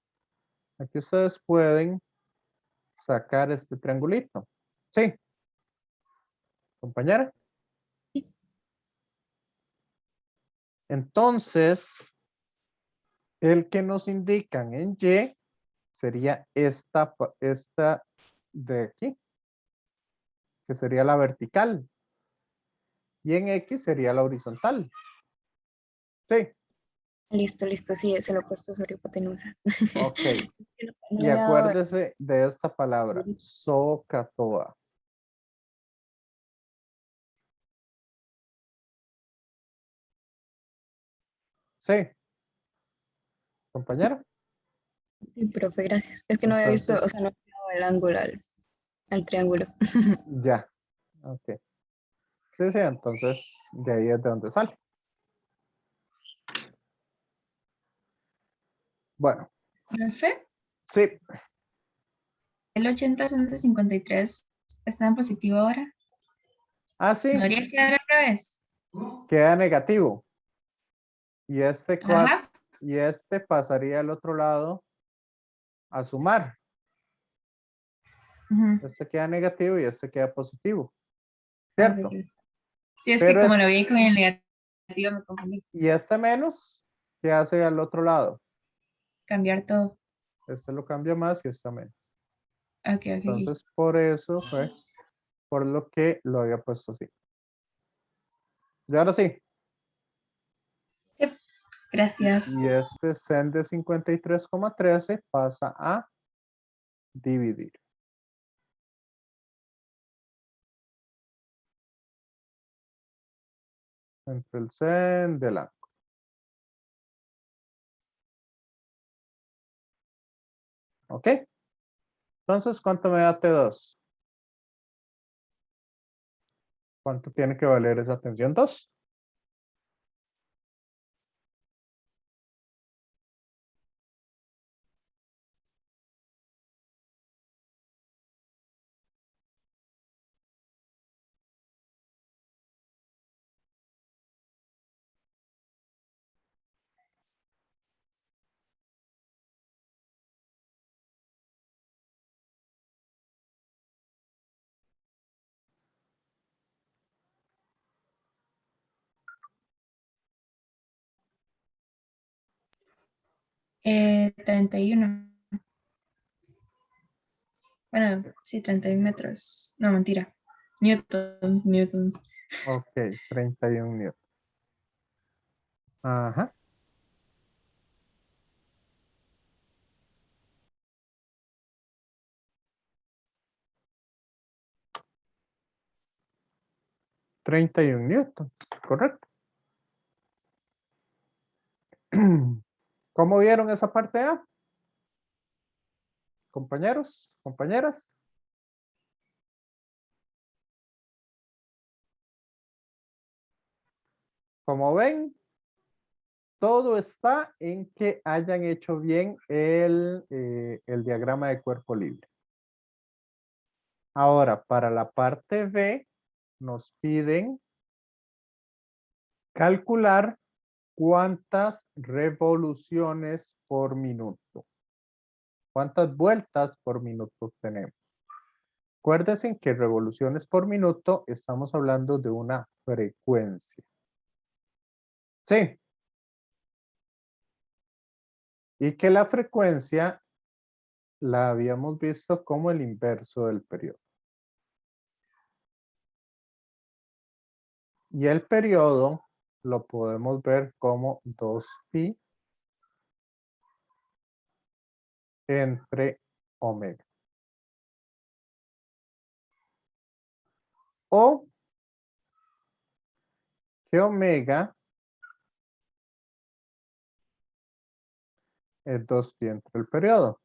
aquí ustedes pueden sacar este triangulito. Sí, compañera. Entonces, el que nos indican en Y sería esta de aquí, que sería la vertical. Y en X sería la horizontal. Sí, listo, listo, sí, es el opuesto sobre hipotenusa. ok. No Y le había dado- acuérdese de esta palabra, SOHCAHTOA. Sí, compañera. Sí, profe, gracias. Es que no había visto, o Entonces, sea, no había dado el ángulo al triángulo. ya. Ok. Sí, sí, entonces de ahí es de donde sale. Bueno, profe, sí. el 80 son de 53 está en positivo ahora. Ah, ¿No sí, debería quedar al revés? queda negativo. Y Ajá. y este pasaría al otro lado a sumar. Ujú. Este queda negativo y este queda positivo. Ah, ok, ¿Cierto? ok. Sí, es que Pero como lo vi con el negativo me confundí. y este menos, ¿qué hace al otro lado? Cambiar todo. Este lo cambia más y este menos. Ok, ok, ok. Entonces, por eso fue por lo que lo había puesto así. Y ahora sí. Gracias. Y este sen de 53,13 pasa a dividir. Entre el sen del ángulo. ¿Ok? Entonces, ¿cuánto me da T2? ¿Cuánto tiene que valer esa tensión 2? Eh, 31. Bueno, sí, 31 metros. No, mentira. Newtons. Ok, 31 newton. Ajá. $31 newton, correcto. ¿Cómo vieron esa parte A? Compañeros, compañeras. Como ven, todo está en que hayan hecho bien el diagrama de cuerpo libre. Ahora, para la parte B, nos piden calcular cuántas revoluciones por minuto. ¿Cuántas vueltas por minuto tenemos? Acuérdense que revoluciones por minuto estamos hablando de una frecuencia. ¿Sí? Y que la frecuencia la habíamos visto como el inverso del periodo. Y el periodo lo podemos ver como 2pi entre omega. O que omega es 2pi entre el periodo.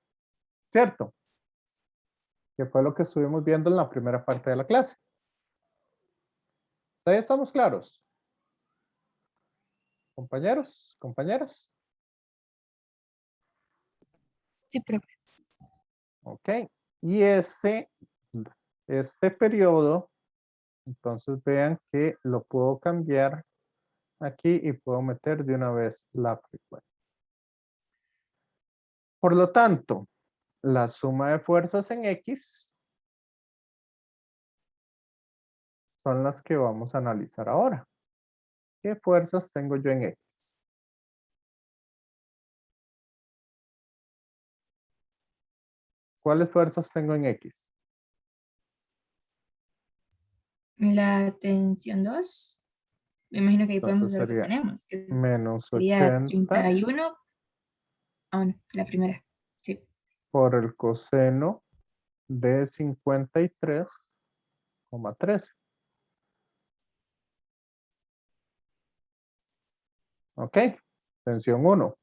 ¿Cierto? Que fue lo que estuvimos viendo en la primera parte de la clase. ¿Ahí estamos claros? Compañeros, compañeras. Sí, profe. Ok. Y este periodo, entonces vean que lo puedo cambiar aquí y puedo meter de una vez la frecuencia. Por lo tanto, la suma de fuerzas en X son las que vamos a analizar ahora. ¿Qué fuerzas tengo yo en X? ¿Cuáles fuerzas tengo en X? La tensión 2. Me imagino que ahí podemos Entonces hacer lo que sería tenemos, que menos sería 80 31. Ah, bueno, la primera. Sí. por el coseno de 53,13. ¿Ok? Tensión 1.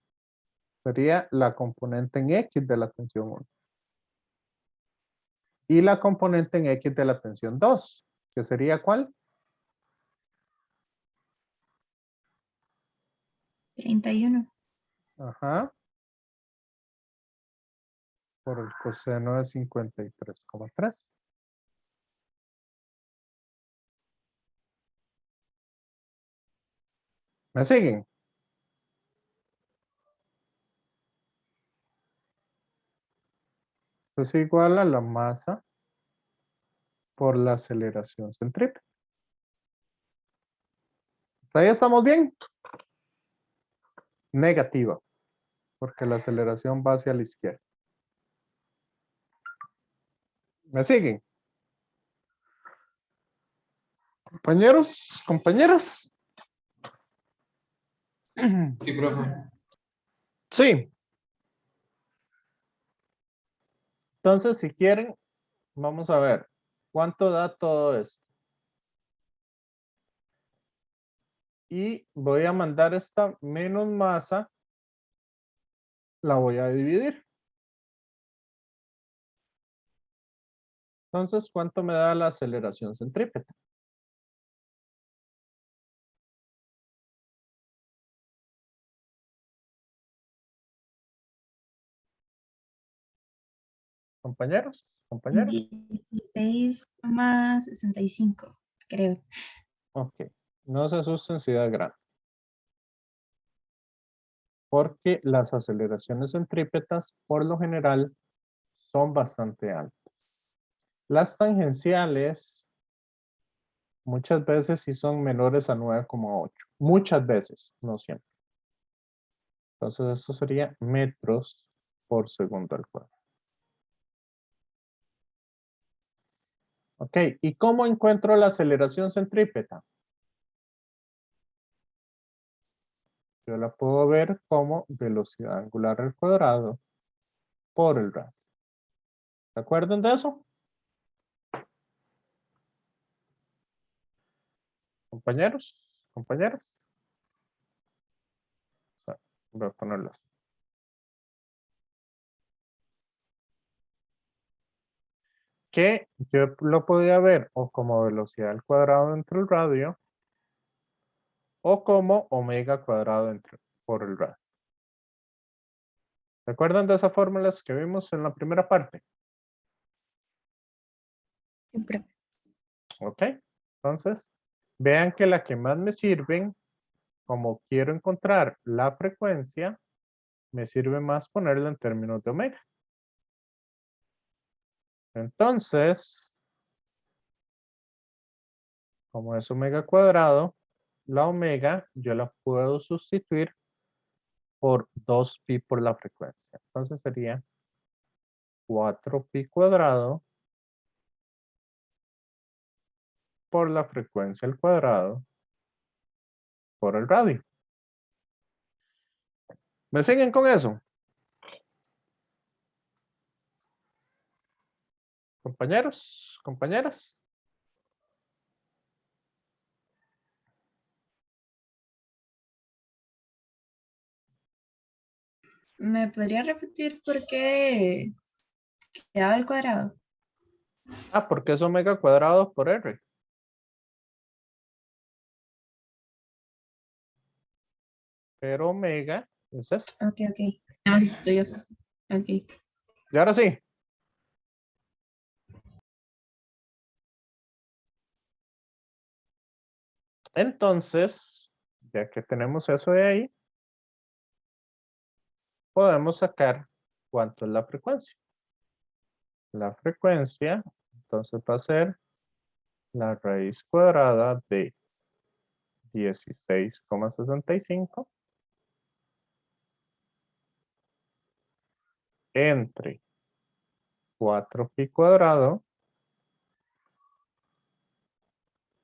Sería la componente en X de la tensión 1. Y la componente en X de la tensión 2, que sería ¿cuál? 31. Ajá. Por el coseno de 53,3. ¿Me siguen? Esto es igual a la masa por la aceleración centrípeta. ¿Hasta ahí estamos bien? Negativa, porque la aceleración va hacia la izquierda. ¿Me siguen? Compañeros, compañeras. Sí, profe. Sí. Entonces, si quieren, vamos a ver cuánto da todo esto. Y voy a mandar esta menos masa, la voy a dividir. Entonces, ¿cuánto me da la aceleración centrípeta? Compañeros, compañeros. 16,65, creo. Ok. No se asusten si da grande. Porque las aceleraciones centrípetas, por lo general, son bastante altas. Las tangenciales, muchas veces sí son menores a 9,8. Muchas veces, no siempre. Entonces, esto sería metros por segundo al cuadrado. Ok, ¿y cómo encuentro la aceleración centrípeta? Yo la puedo ver como velocidad angular al cuadrado por el radio. ¿Se acuerdan de eso? Compañeros, compañeras. Voy a ponerlo así. Que yo lo podía ver o como velocidad al cuadrado entre el radio o como omega cuadrado por el radio. ¿Se acuerdan de esas fórmulas que vimos en la primera parte? Siempre. Ok, entonces vean que la que más me sirven, como quiero encontrar la frecuencia, me sirve más ponerla en términos de omega. Entonces, como es omega cuadrado, la omega yo la puedo sustituir por 2pi por la frecuencia. Entonces sería 4pi cuadrado por la frecuencia al cuadrado por el radio. ¿Me siguen con eso? Compañeros, compañeras. ¿Me podría repetir por qué quedaba el cuadrado? Ah, porque es omega cuadrado por R. Pero omega es esto. Ok. Nada más estoy yo. Ok. Y ahora sí. Entonces, ya que tenemos eso de ahí, podemos sacar cuánto es la frecuencia. La frecuencia, entonces va a ser la raíz cuadrada de 16,65 entre 4pi cuadrado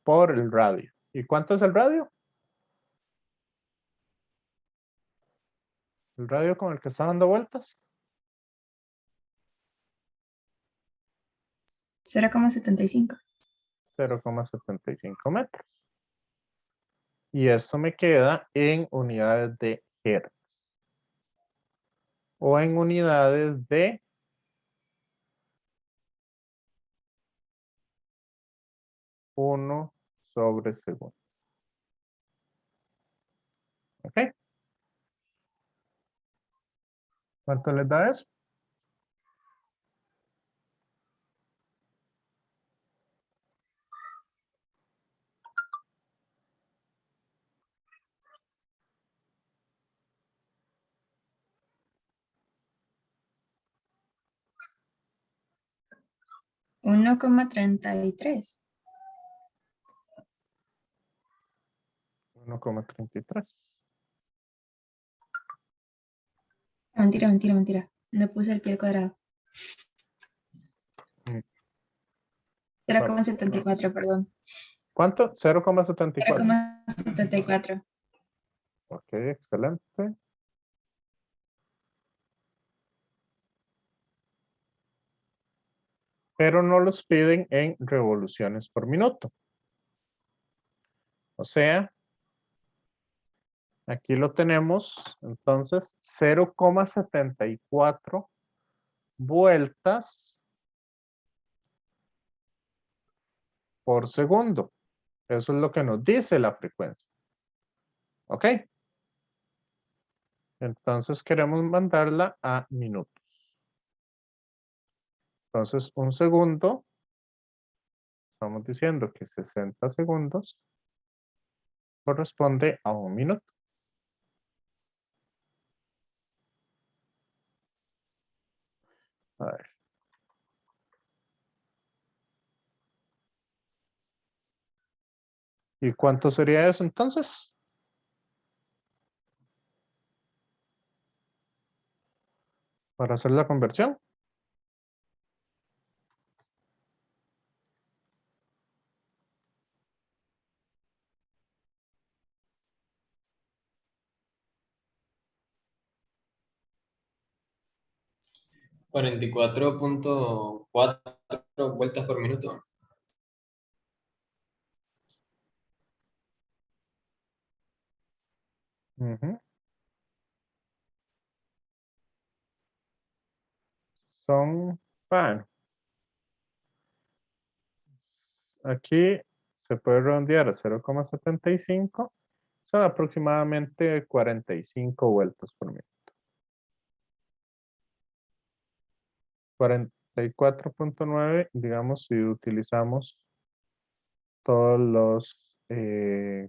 por el radio. ¿Y cuánto es el radio? El radio con el que está dando vueltas. 0,75. 0,75 metros. Y eso me queda en unidades de Hertz. O en unidades de 1/segundo. ¿Ok? ¿Cuánto les da eso? Uno coma 33. 1,33. Mentira. No puse el pie al cuadrado. Mm. 0,74, perdón. ¿Cuánto? 0,74. 0,74. Ok, excelente. Pero no los piden en revoluciones por minuto. O sea, aquí lo tenemos, entonces 0,74 vueltas por segundo. Eso es lo que nos dice la frecuencia. ¿Ok? Entonces queremos mandarla a minutos. Entonces, un segundo, estamos diciendo que 60 segundos corresponde a un minuto. A ver. ¿Y cuánto sería eso entonces? Para hacer la conversión. Cuarenta y 44.4 vueltas por minuto. Ujú. Son, bueno, aquí se puede redondear a 0,75. Son aproximadamente 45 vueltas por minuto. 44.9, digamos, si utilizamos todos los,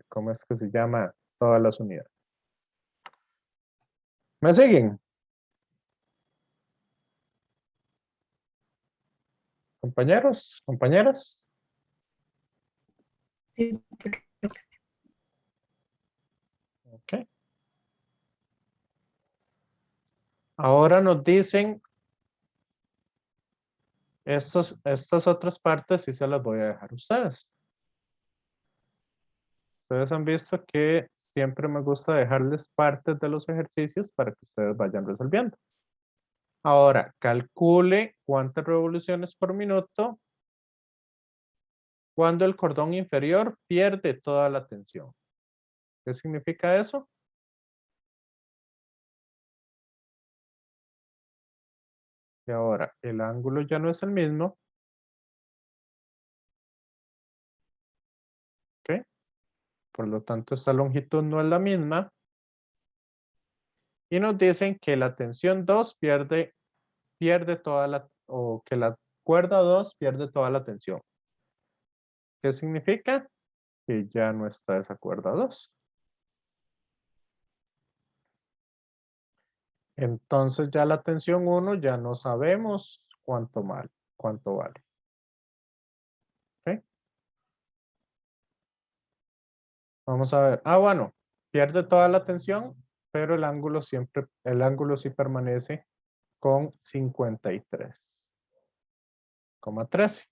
¿cómo es que se llama? Todas las unidades. ¿Me siguen? Compañeros, compañeras. Sí, Ok. Ahora nos dicen estas otras partes y se las voy a dejar a ustedes. Ustedes han visto que siempre me gusta dejarles partes de los ejercicios para que ustedes vayan resolviendo. Ahora, calcule cuántas revoluciones por minuto cuando el cordón inferior pierde toda la tensión. ¿Qué significa eso? Que ahora el ángulo ya no es el mismo. ¿Ok? Por lo tanto, esta longitud no es la misma. Y nos dicen que la tensión 2 pierde toda la, o que la cuerda 2 pierde toda la tensión. ¿Qué significa? Que ya no está esa cuerda 2. Entonces ya la tensión 1 ya no sabemos cuánto vale. ¿Ok? Vamos a ver. Ah, bueno, pierde toda la tensión, pero el ángulo sí permanece con 53,13.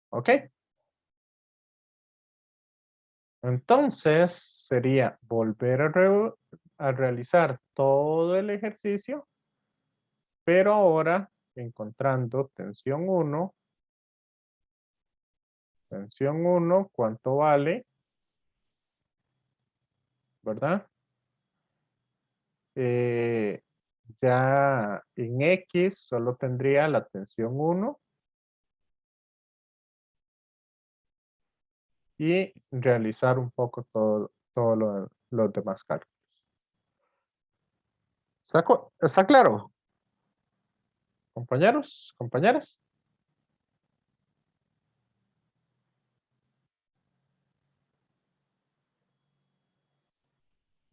¿Ok? Entonces sería volver a realizar todo el ejercicio, pero ahora encontrando tensión 1, ¿cuánto vale? ¿Verdad? Ya en X solo tendría la tensión 1 y realizar un poco todo los demás cálculos. ¿Está claro? Compañeros, compañeras.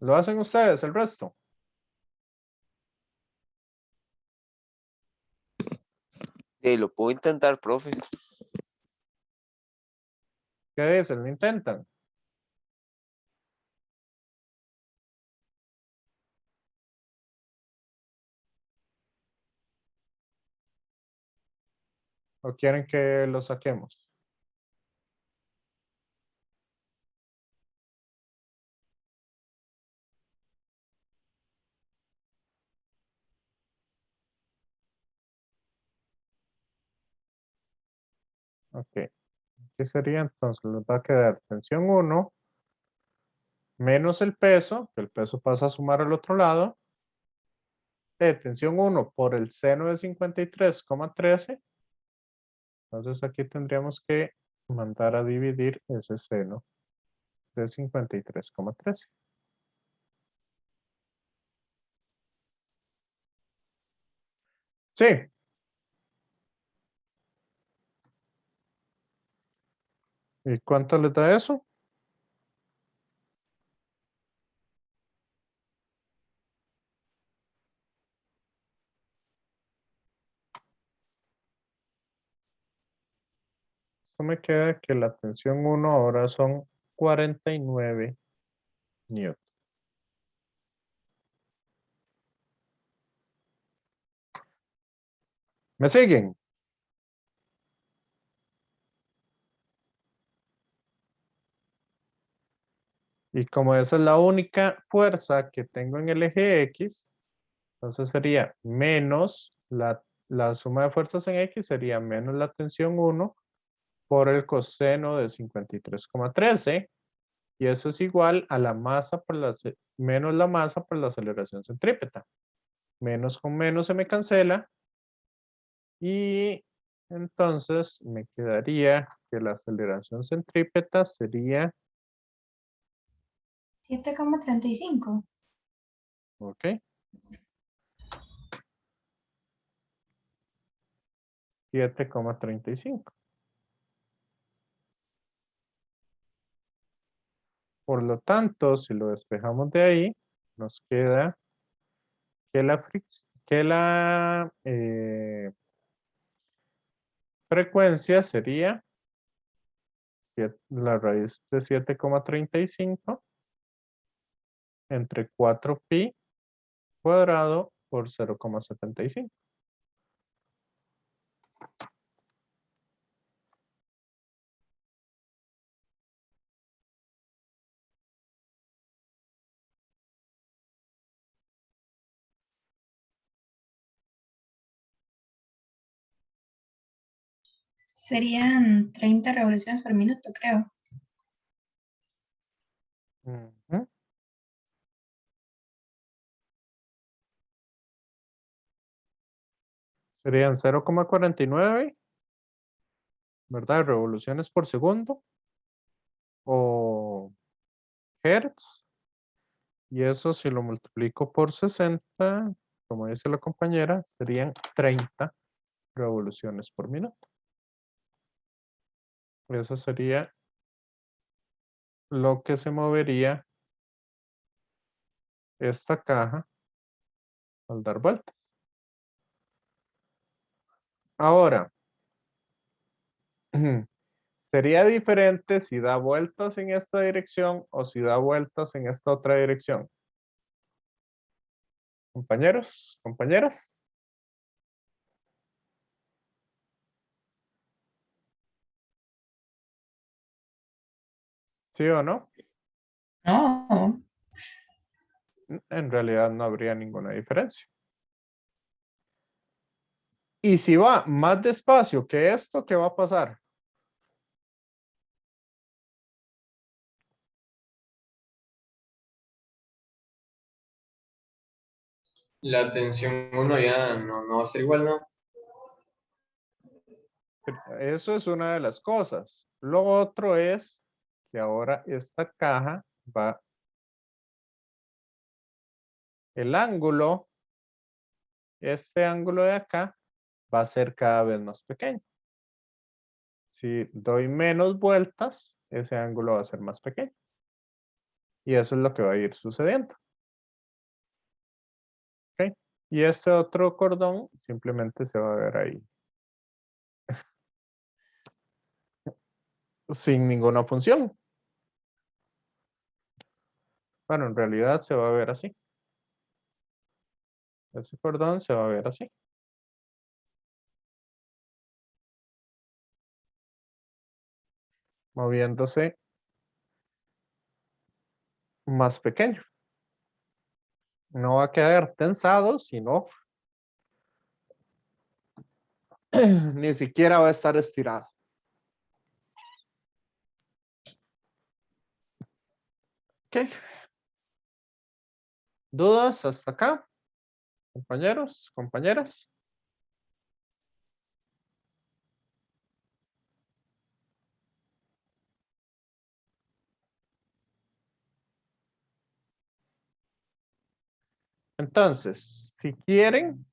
¿Lo hacen ustedes el resto? Sí, lo puedo intentar, profe. ¿Qué dicen? ¿Lo intentan? ¿O quieren que lo saquemos? Ok. ¿Qué sería entonces? Les va a quedar tensión 1 menos el peso, que el peso pasa a sumar al otro lado, de tensión 1 por el seno de 53,13. Entonces aquí tendríamos que mandar a dividir ese seno de 53,13. Sí. ¿Y cuánto les da eso? Eso me queda que la tensión 1 ahora son 49 newton. ¿Me siguen? Y como esa es la única fuerza que tengo en el eje X, entonces sería menos la suma de fuerzas en X sería menos la tensión 1 por el coseno de 53,13. Y eso es igual a la masa por menos la masa por la aceleración centrípeta. Menos con menos se me cancela. Y entonces me quedaría que la aceleración centrípeta sería, 7,35. ok, 7,35. Por lo tanto, si lo despejamos de ahí, nos queda que la frecuencia sería la raíz de 7,35 entre 4pi cuadrado por 0,75. Serían 30 revoluciones por minuto, creo. Ujú. Serían 0,49, ¿verdad? Revoluciones por segundo o hertz. Y eso si lo multiplico por 60, como dice la compañera, serían 30 revoluciones por minuto. Eso sería lo que se movería esta caja al dar vueltas. Ahora, sería diferente si da vueltas en esta dirección o si da vueltas en esta otra dirección. Compañeros, compañeras. ¿Sí o no? No. En realidad no habría ninguna diferencia. Y si va más despacio que esto, ¿qué va a pasar? La tensión 1 ya no va a ser igual, ¿no? Eso es una de las cosas. Lo otro es que ahora esta caja va, el ángulo, este ángulo de acá va a ser cada vez más pequeño. Si doy menos vueltas, ese ángulo va a ser más pequeño. Y eso es lo que va a ir sucediendo. ¿Ok? Y ese otro cordón simplemente se va a ver ahí. Sin ninguna función. Bueno, en realidad se va a ver así. Ese cordón se va a ver así. moviéndose más pequeño. No va a quedar tensado, sino ni siquiera va a estar estirado. Ok. ¿Dudas hasta acá? Compañeros, compañeras. Entonces, si quieren,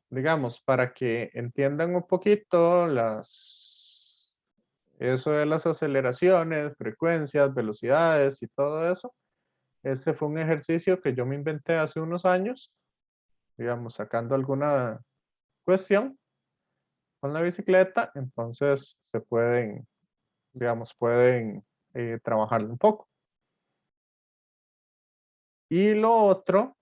digamos, para que entiendan un poquito eso de las aceleraciones, frecuencias, velocidades y todo eso, este fue un ejercicio que yo me inventé hace unos años, digamos, sacando alguna cuestión con la bicicleta, entonces se pueden, digamos, pueden trabajarlo un poco. Y lo otro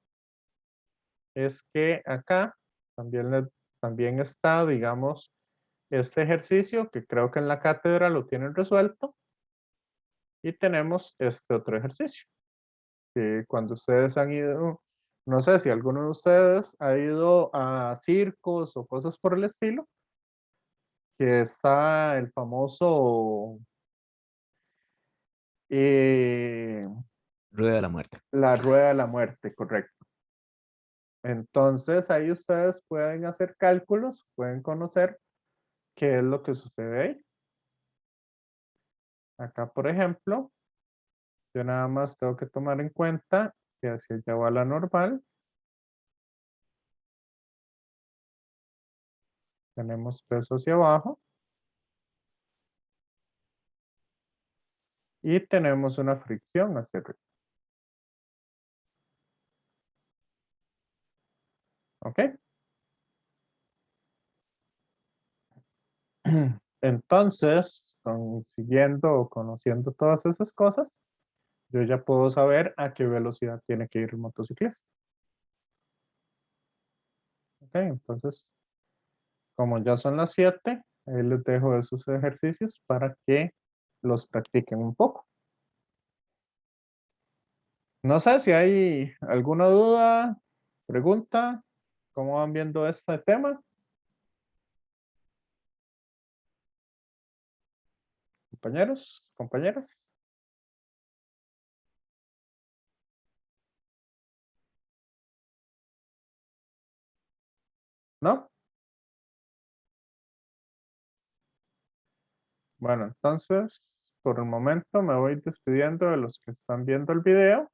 es que acá también está, digamos, este ejercicio que creo que en la cátedra lo tienen resuelto. Y tenemos este otro ejercicio, que cuando ustedes han ido, no sé si alguno de ustedes ha ido a circos o cosas por el estilo, que está el famoso eh, Rueda de la muerte. la rueda de la muerte, correcto. Entonces ahí ustedes pueden hacer cálculos, pueden conocer qué es lo que sucede ahí. Acá, por ejemplo, yo nada más tengo que tomar en cuenta que hacia allá va la normal. Tenemos peso hacia abajo. Y tenemos una fricción hacia arriba. ¿Ok? Entonces, siguiendo o conociendo todas esas cosas, yo ya puedo saber a qué velocidad tiene que ir el motociclista. ¿Ok? Entonces, como ya son las 7, ahí les dejo esos ejercicios para que los practiquen un poco. No sé si hay alguna duda, pregunta, ¿cómo van viendo este tema? Compañeros, compañeras. ¿No? Bueno, entonces, por el momento me voy despidiendo de los que están viendo el video.